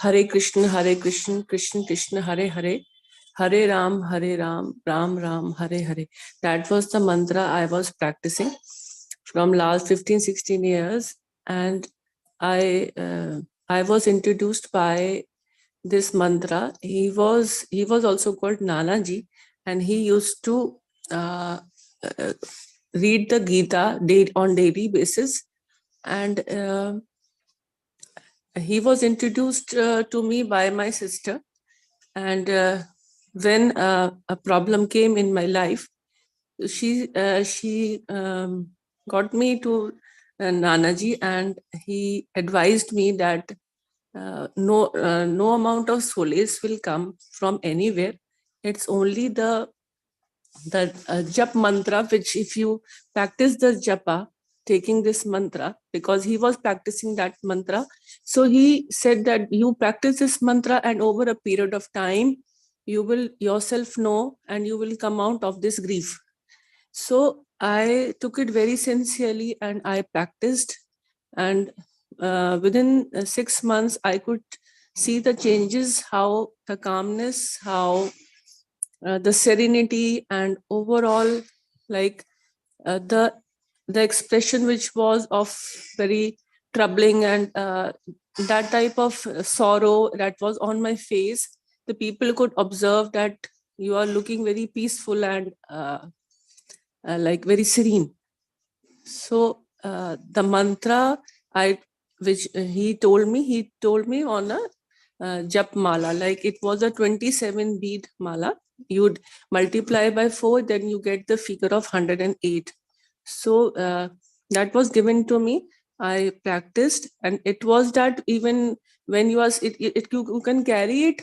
Hare Krishna, Krishna Krishna, Hare Hare, Hare Ram, Ram Ram, Hare Hare. That was the mantra I was practicing from last 15-16 years, and I was introduced by this mantra. He was also called Nanaji, and he used to read the Gita on daily basis, and he was introduced to me by my sister. And when a problem came in my life, she got me to Nanaji, and he advised me that no amount of solace will come from anywhere. It's only the jap mantra, which if you practice the japa, taking this mantra, because he was practicing that mantra. So he said that you practice this mantra, and over a period of time, you will yourself know and you will come out of this grief. So I took it very sincerely and I practiced, and within 6 months, I could see the changes, how the calmness, how the serenity, and overall, like the expression which was of very troubling and that type of sorrow that was on my face, the people could observe that you are looking very peaceful and like very serene. So the mantra which he told me on a jap mala, like it was a 27 bead mala. You'd multiply by 4, then you get the figure of 108. So that was given to me. I practiced, and it was that even when you are, you can carry it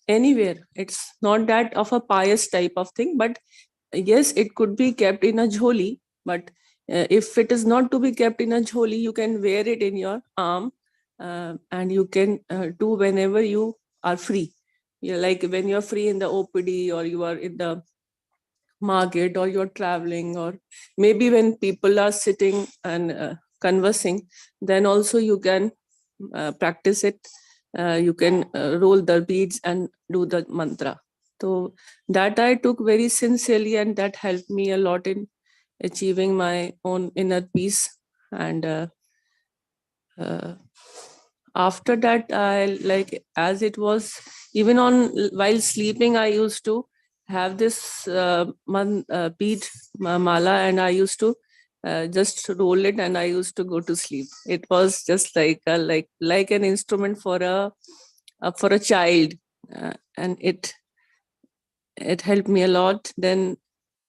anywhere. It's not that of a pious type of thing, but yes, it could be kept in a jholi. But if it is not to be kept in a jholi, you can wear it in your arm, and you can do whenever you are free. Yeah, like when you're free in the OPD, or you are in the market, or you're traveling, or maybe when people are sitting and conversing, then also you can practice it. You can roll the beads and do the mantra. So that I took very sincerely, and that helped me a lot in achieving my own inner peace. And uh, after that, I, like, as it was, even on while sleeping, I used to have this bead mala, and I used to just roll it, and I used to go to sleep. It was just like a, like an instrument for a child, and it helped me a lot. Then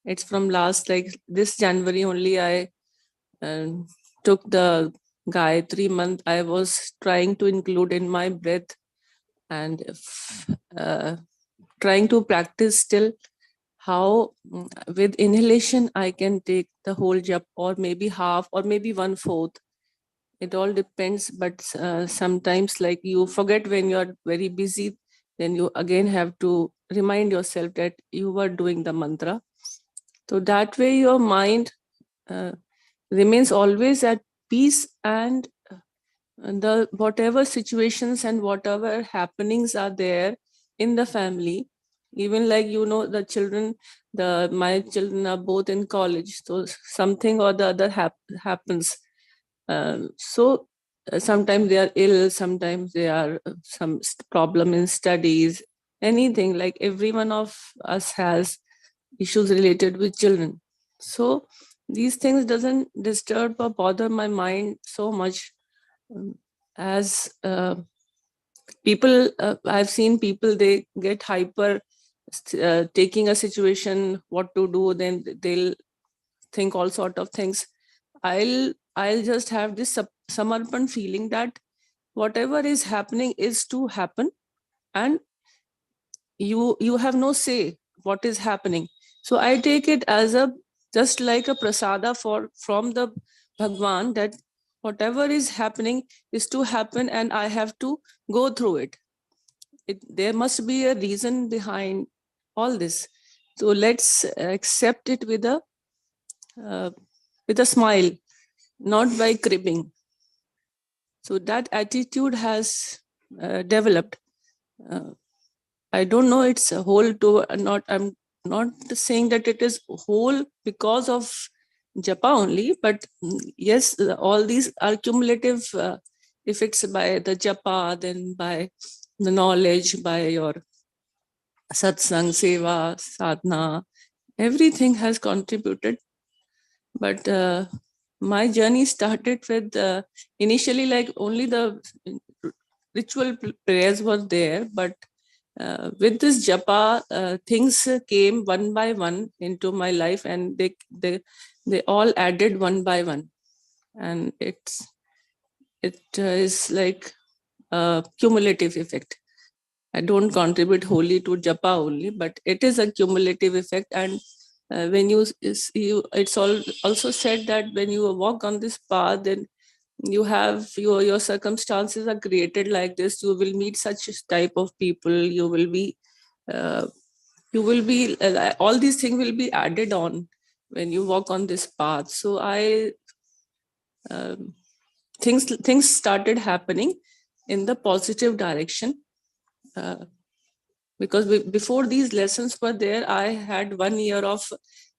it's from last, like this January only, I took the Gayatri month. I was trying to include in my breath, and trying to practice still how with inhalation I can take the whole jap, or maybe half, or maybe 1/4. It all depends, but sometimes, like, you forget when you're very busy, then you again have to remind yourself that you were doing the mantra. So that way your mind remains always at peace, and the whatever situations and whatever happenings are there in the family, even like, the children, my children are both in college, so something or the other happens. So sometimes they are ill, sometimes they are some problem in studies, anything, like every one of us has issues related with children. So these things doesn't disturb or bother my mind so much, as people, I've seen people, they get hyper, taking a situation, what to do, then they'll think all sort of things. I'll just have this samarpan feeling that whatever is happening is to happen, and you have no say what is happening. So I take it as a, just like a prasada from the Bhagwan, that whatever is happening is to happen, and I have to go through it. There must be a reason behind all this. So let's accept it with a smile, not by cribbing. So that attitude has developed. I don't know it's a whole to not. I'm not saying that it is whole because of japa only, but yes, all these are cumulative effects by the japa, then by the knowledge, by your satsang, seva, sadhana, everything has contributed. But my journey started with initially, like, only the ritual prayers were there, but with this japa, things came one by one into my life, and they all added one by one, and it is like a cumulative effect. I don't contribute wholly to japa only, but it is a cumulative effect. And when it's also said that when you walk on this path, then you have your circumstances are created like this. You will meet such type of people. You will be all these things will be added on when you walk on this path. So things started happening in the positive direction. Because before these lessons were there, I had 1 year of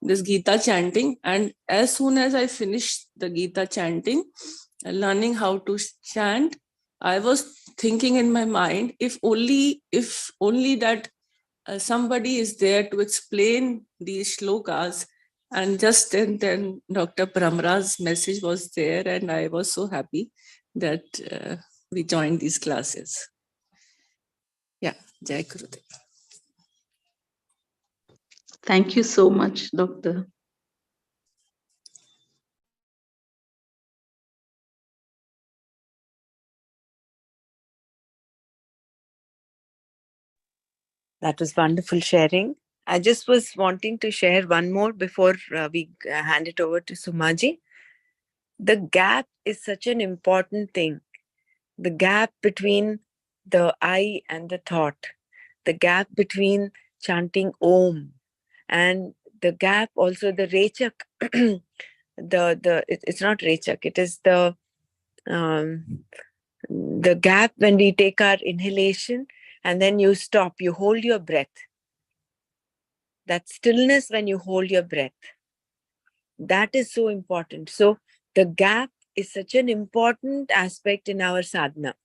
this Gita chanting, and as soon as I finished the Gita chanting, learning how to chant, I was thinking in my mind, if only that somebody is there to explain these shlokas. And just then Dr. Pramra's message was there, and I was so happy that we joined these classes. Yeah, Jai Gurudev. Thank you so much, Doctor. That was wonderful sharing. I just was wanting to share one more before we hand it over to Sumaji. The gap is such an important thing. The gap between the I and the thought, the gap between chanting Om, and the gap also the Rechak. It's not Rechak, it is um, the gap when we take our inhalation and then you stop, you hold your breath. That stillness when you hold your breath, that is so important. So the gap is such an important aspect in our sadhana.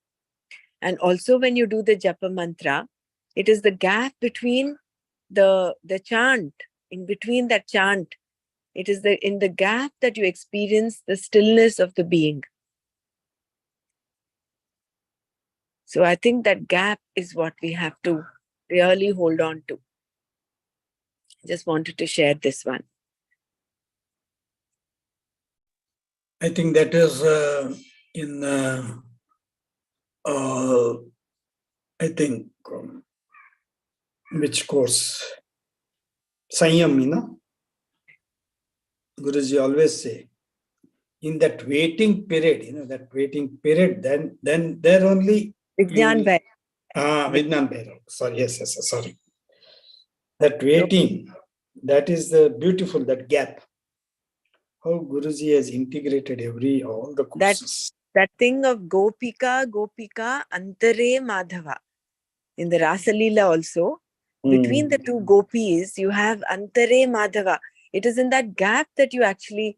And also when you do the japa mantra, it is the gap between the chant, in between that chant, it is in the gap that you experience the stillness of the being. So I think that gap is what we have to really hold on to. Just wanted to share this one. I think that is in, I think, which course? Sanyam, Guruji always say, in that waiting period, then there only Vijnan Bhai. Vijnan Bhairav. Sorry, yes, sorry. That waiting, that is the beautiful, that gap. How Guruji has integrated all the courses. That thing of Gopika, Antare Madhava. In the Rasa Leela also, between the two gopis, you have Antare Madhava. It is in that gap that you actually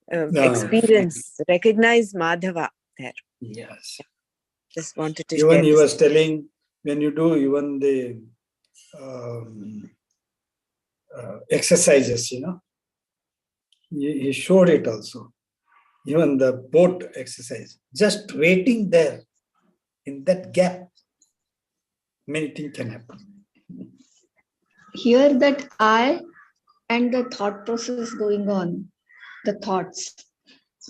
experience, recognize Madhava there. Yes. Just wanted to even share he this. was telling, when you do even the exercises, he showed it also. Even the boat exercise, just waiting there in that gap, many things can happen. Here that I and the thought process going on, the thoughts,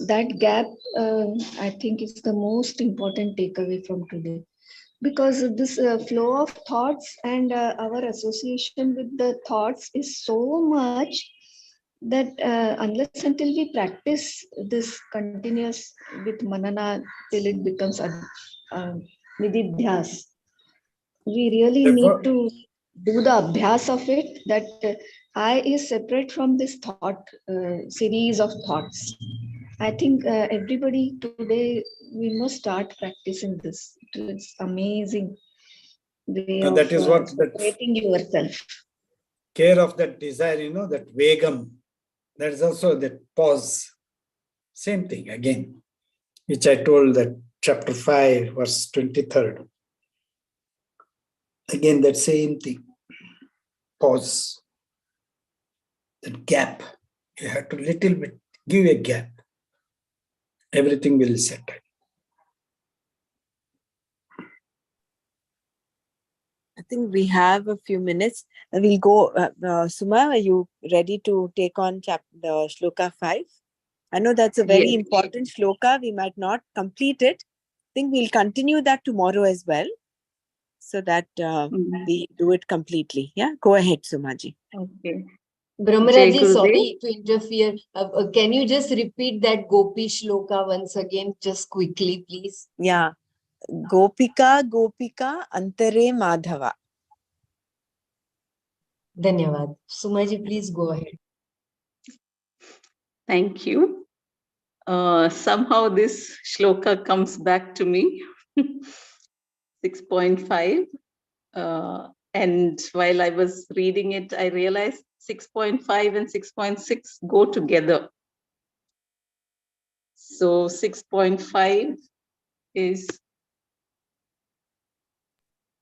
that gap, I think is the most important takeaway from today. Because this flow of thoughts and our association with the thoughts is so much that unless until we practice this continuous with manana till it becomes a nididhyas, we really need to do the abhyas of it, that I is separate from this thought series of thoughts. I think everybody today, we must start practicing this. It's amazing way of that is what separating yourself. Care of that desire, that vegam, that is also that pause. Same thing again, which I told that chapter 5, verse 23rd. Again, that same thing. Pause. That gap. You have to little bit give a gap. Everything will settle. I think we have a few minutes. We'll go. Suma, are you ready to take on the Shloka 5? I know that's a very important shloka. We might not complete it. I think we'll continue that tomorrow as well, so that we do it completely. Yeah, go ahead, Sumaji. Okay. Brahmaraji, sorry to interfere. Can you just repeat that Gopi Shloka once again, just quickly, please? Yeah. Gopika, Antare Madhava. Dhanyavad. Sumaji, please go ahead. Thank you. Somehow this shloka comes back to me. 6.5. And while I was reading it, I realized 6.5 and 6.6 go together. So 6.5 is...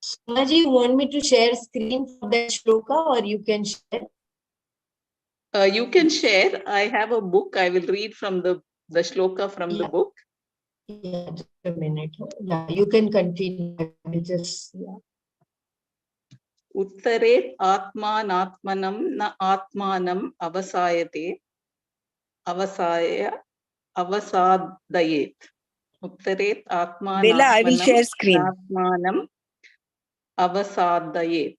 Sumaji, you want me to share screen for that shloka, or you can share? You can share. I have a book. I will read from the shloka from the book. Yeah, just a minute. Yeah, you can continue. I will just, yeah. Uttaret atmanatmanam na atmanam avasayate avasadayet. Uttaret Bella, I will atmanatmanam share screen. atmanam avasadayet.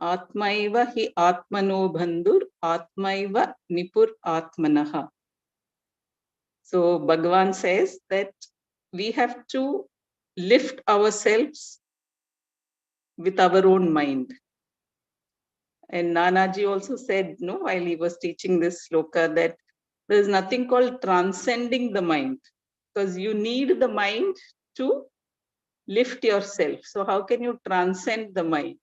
Atmaiva hi atmano bandhur atmaiva nipur atmanaha. So Bhagavan says that we have to lift ourselves with our own mind. And Nanaji also said, no, while he was teaching this sloka, that there's nothing called transcending the mind, because you need the mind to lift yourself. So how can you transcend the mind?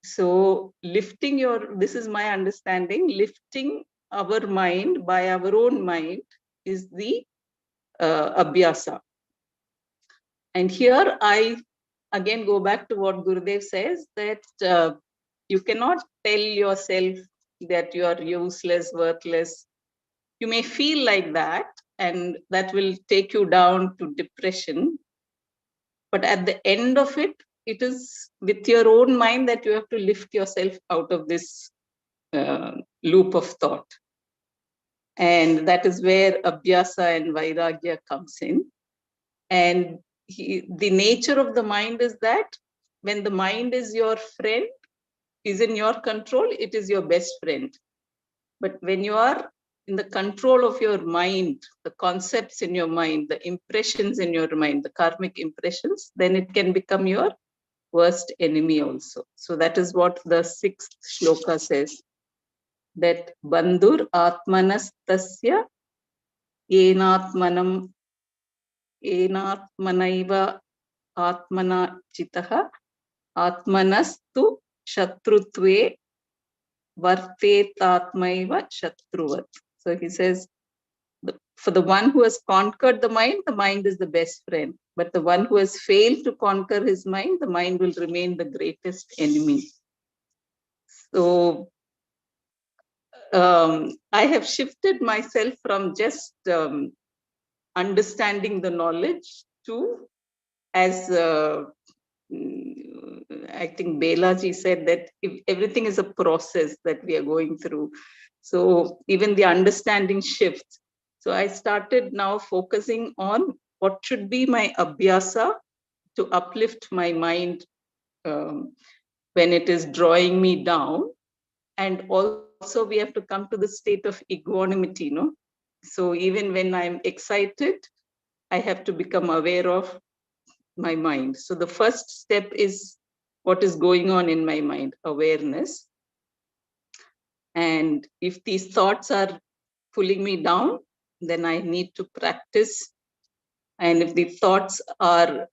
So lifting this is my understanding, lifting our mind by our own mind is the abhyasa. And here I again go back to what Gurudev says, that you cannot tell yourself that you are useless, worthless. You may feel like that, and that will take you down to depression. But at the end of it, it is with your own mind that you have to lift yourself out of this loop of thought. And that is where abhyasa and vairagya comes in. And the nature of the mind is that when the mind is your friend, is in your control, it is your best friend. But when you are in the control of your mind, the concepts in your mind, the impressions in your mind, the karmic impressions, then it can become your worst enemy also. So that is what the 6th shloka says, that bandhur atmanastasya enatmanam enatmanaiva atmana chitaha atmanastu shatrutve vartetatmaiva shatruvat. So he says, for the one who has conquered the mind is the best friend. But the one who has failed to conquer his mind, the mind will remain the greatest enemy. So I have shifted myself from just understanding the knowledge to, as I think Belaji said, that if everything is a process that we are going through. So even the understanding shifts. So I started now focusing on what should be my abhyasa to uplift my mind when it is drawing me down. And also we have to come to the state of equanimity, no? So even when I'm excited, I have to become aware of my mind. So the first step is what is going on in my mind, awareness. And if these thoughts are pulling me down, then I need to practice. And if the thoughts are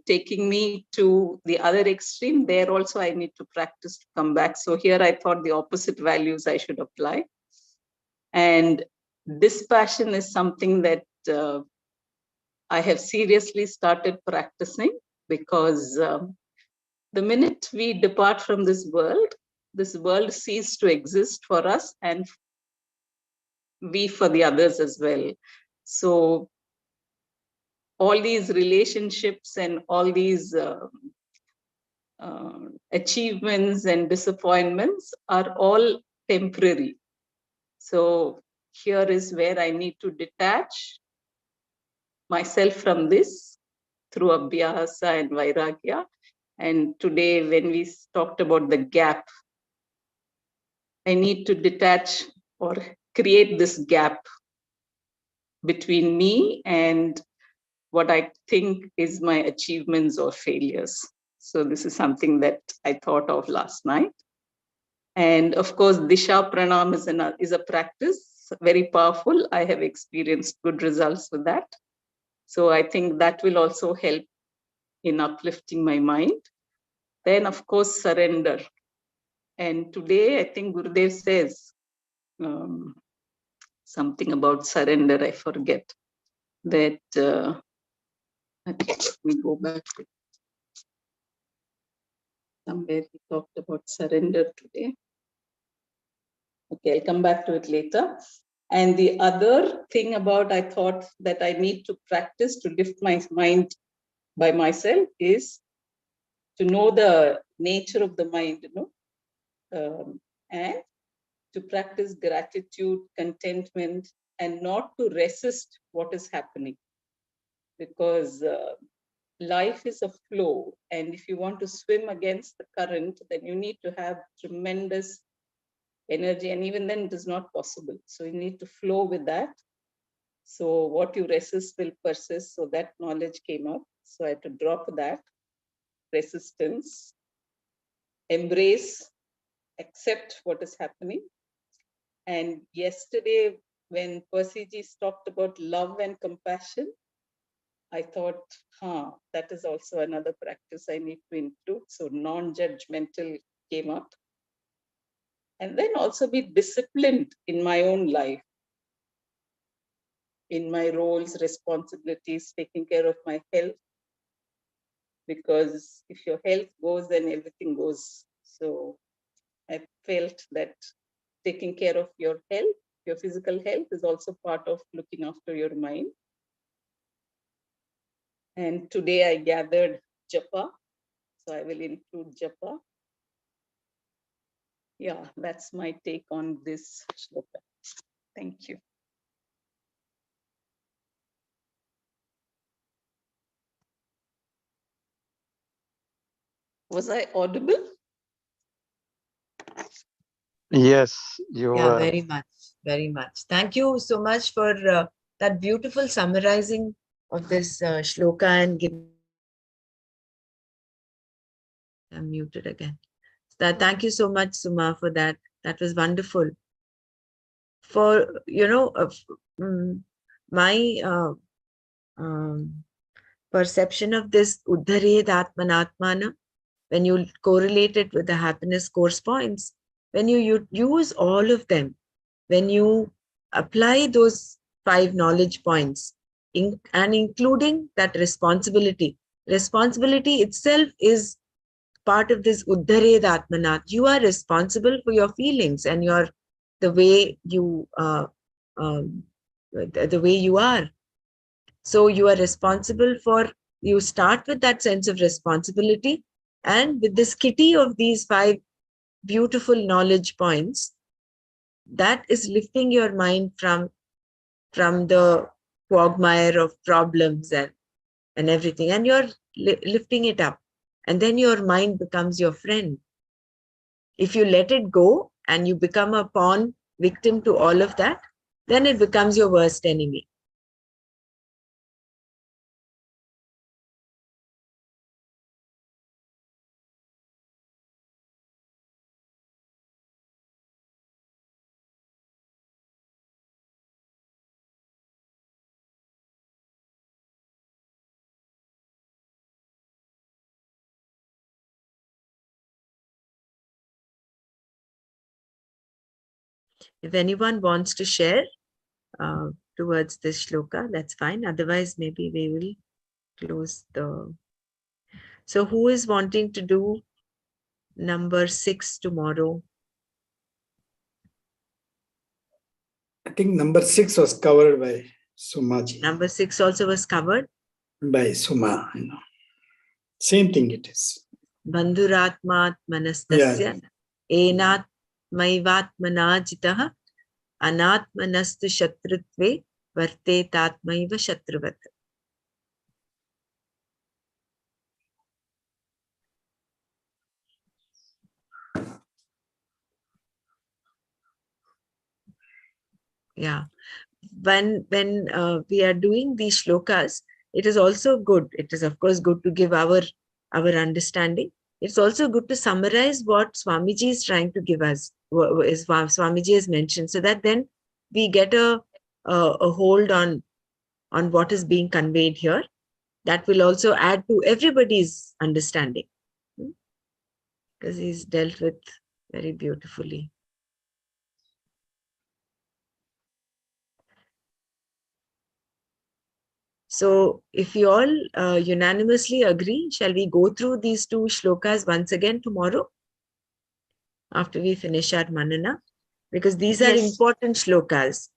taking me to the other extreme, there also I need to practice to come back. So here I thought the opposite values I should apply. And dispassion is something that I have seriously started practicing, because the minute we depart from this world ceases to exist for us, and we for the others as well. So all these relationships and all these achievements and disappointments are all temporary. So here is where I need to detach myself from this through abhyasa and vairagya. And today, when we talked about the gap, I need to detach or create this gap between me and what I think is my achievements or failures. So this is something that I thought of last night. And of course, Disha Pranam is a practice, very powerful. I have experienced good results with that. So I think that will also help in uplifting my mind. Then, of course, surrender. And today, I think Gurudev says something about surrender. I forget that. Okay, let me go back to somewhere he talked about surrender today. Okay, I'll come back to it later. And the other thing about I thought that I need to practice to lift my mind by myself is to know the nature of the mind, and to practice gratitude, contentment, and not to resist what is happening. Because life is a flow, and if you want to swim against the current, then you need to have tremendous energy, and even then it is not possible. So you need to flow with that. So what you resist will persist. So that knowledge came up. So I had to drop that resistance, embrace, accept what is happening. And yesterday, when Percy ji talked about love and compassion, I thought, that is also another practice I need to include. So non-judgmental came up. And then also be disciplined in my own life, in my roles, responsibilities, taking care of my health. Because if your health goes, then everything goes. So I felt that taking care of your health, your physical health, is also part of looking after your mind. And today I gathered japa. So I will include japa. Yeah, that's my take on this shloka. Thank you. Was I audible? Yes, you Yeah, are. very much, very much. Thank you so much for that beautiful summarizing of this shloka and giving. I'm muted again. Thank you so much, Suma, for that. That was wonderful. For, my perception of this Uddhared Atmanatmana, when you correlate it with the happiness course points, when you use all of them, when you apply those 5 knowledge points, and including that responsibility itself is part of this Uddhared Atmanat. You are responsible for your feelings and the way you the way you are. So you are responsible for, you start with that sense of responsibility, and with this kitty of these 5 beautiful knowledge points, that is lifting your mind from the quagmire of problems and everything, and you're lifting it up, and then your mind becomes your friend. If you let it go and you become a pawn victim to all of that, then it becomes your worst enemy. If anyone wants to share towards this shloka, that's fine. Otherwise, maybe we will close the... So who is wanting to do number 6 tomorrow? I think number 6 was covered by Sumaji. Number 6 also was covered? By Suma, Same thing it is. Bandhuratmat manastasya enat maivatmanajitah anatmanastu shatrutve varte tatmaiva shatruvat. Yeah. When we are doing these shlokas, it is also good. It is, of course, good to give our understanding. It's also good to summarize what Swamiji is trying to give us, is Swamiji has mentioned, so that then we get a hold on what is being conveyed here. That will also add to everybody's understanding, because he's dealt with very beautifully. So if you all unanimously agree, shall we go through these 2 shlokas once again tomorrow after we finish our Manana? Because these are important shlokas,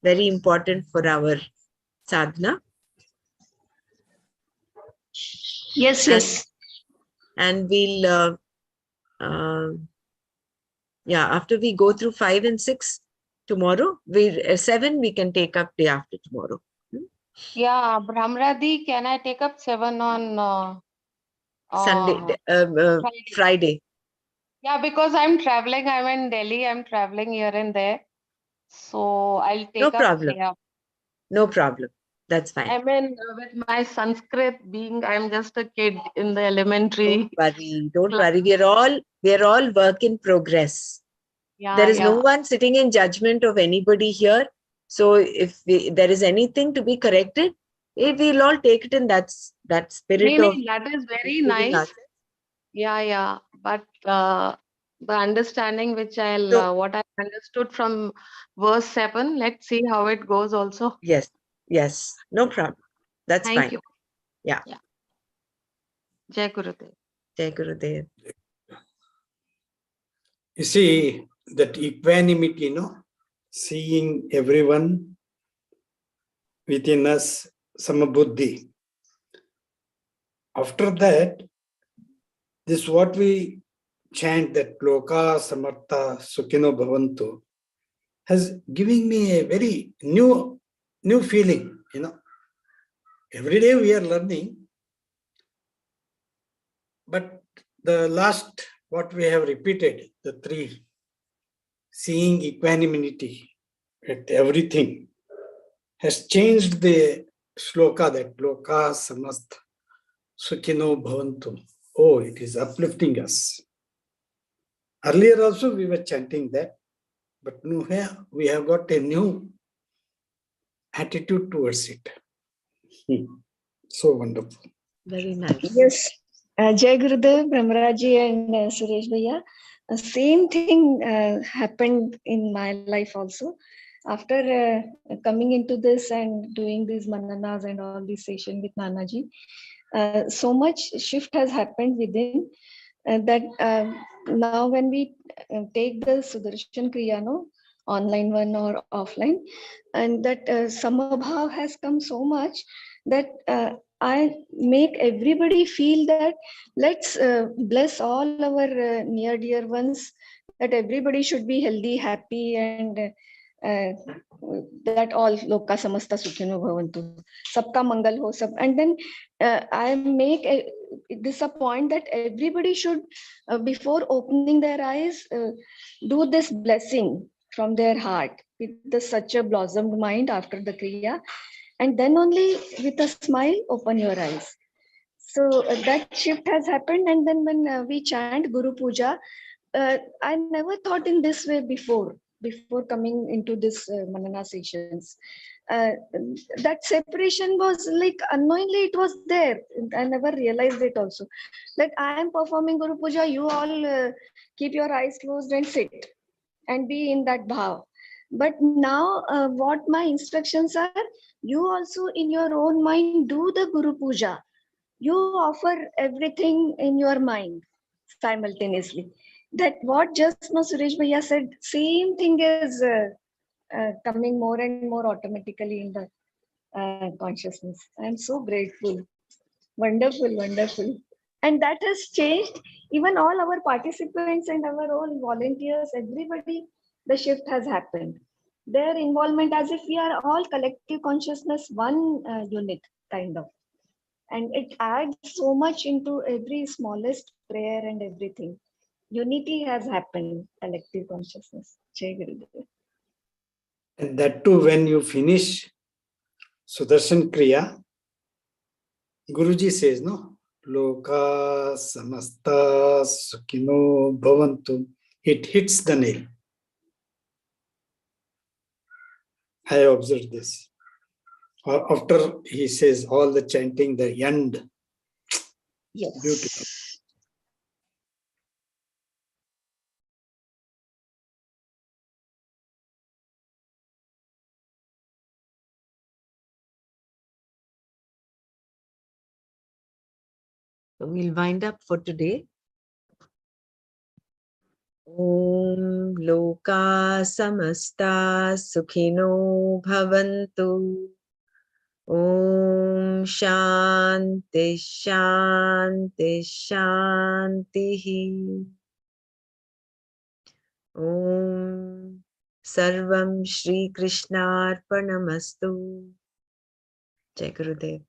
very important for our sadhana. Yes, yes. and we'll yeah, after we go through 5 and 6 tomorrow, 7 we can take up day after tomorrow. Yeah, Brahmradi, can I take up 7 on Sunday, Friday? Friday. Yeah, because I'm traveling. I'm in Delhi. I'm traveling here and there. So I'll No take up problem. day after. No problem. That's fine. I mean, with my Sanskrit being, I'm just a kid in the elementary. Don't worry. Don't worry. We're all work in progress. Yeah, There is no yeah. one sitting in judgment of anybody here. So if there is anything to be corrected, we'll all take it in that spirit of That is very improving nice. ourselves. Yeah, yeah. But the understanding which So, what I understood from verse 7, let's see how it goes also. yes, no problem. That's Thank fine. you. Yeah. Yeah. Jai Gurudev. Jai Gurudev. You see, that equanimity, seeing everyone within us, samabuddhi. After that, this is what we chant, that Loka Samartha Sukhino Bhavantu, has given me a very new feeling. Every day we are learning, but the last, what we have repeated, the 3, seeing equanimity at everything, has changed the sloka, that Loka Samastha Sukhino Bhavantu. Oh, it is uplifting us. Earlier also we were chanting that, but now we have got a new attitude towards it. So wonderful. Very nice. Yes. Jai Gurudev, Brahmaraji and Suresh Bhaiya. Same thing happened in my life also. After coming into this and doing these mananas and all these sessions with Nanaji, so much shift has happened within that now when we take the Sudarshan Kriya, no, online one or offline, and that Samabhav has come so much that I make everybody feel that let's bless all our near dear ones, that everybody should be healthy, happy, and uh, that all loka samasta sukhino bhavantu, sabka mangal ho sab. And then I make this a point that everybody should, before opening their eyes, do this blessing from their heart with such a blossomed mind after the kriya, and then only with a smile open your eyes. So that shift has happened. And then when we chant Guru Puja, I never thought in this way before coming into this Manana sessions. Uh, that separation was like unknowingly it was there. I never realized it also. That I am performing Guru Puja, you all keep your eyes closed and sit and be in that bhav. But now, what my instructions are, you also in your own mind do the Guru Puja. You offer everything in your mind simultaneously. That what just now Suresh Bhaiya said, same thing is coming more and more automatically in the consciousness. I am so grateful. Wonderful, wonderful. And that has changed even all our participants and our own volunteers, everybody, the shift has happened. Their involvement as if we are all collective consciousness, one unit kind of. And it adds so much into every smallest prayer and everything. Unity has happened, collective consciousness. Jai Gurudev. And that too, when you finish Sudarshan Kriya, Guruji says, no, Loka Samasta Sukhino Bhavantu. It hits the nail. I observed this. After he says all the chanting, the end. Yes. Beautiful. So we'll wind up for today. Om Loka Samasta Sukhino Bhavantu. Om Shanti Shanti Shanti. Om Sarvam Shri Krishna Arpanamastu. Jai Gurudev.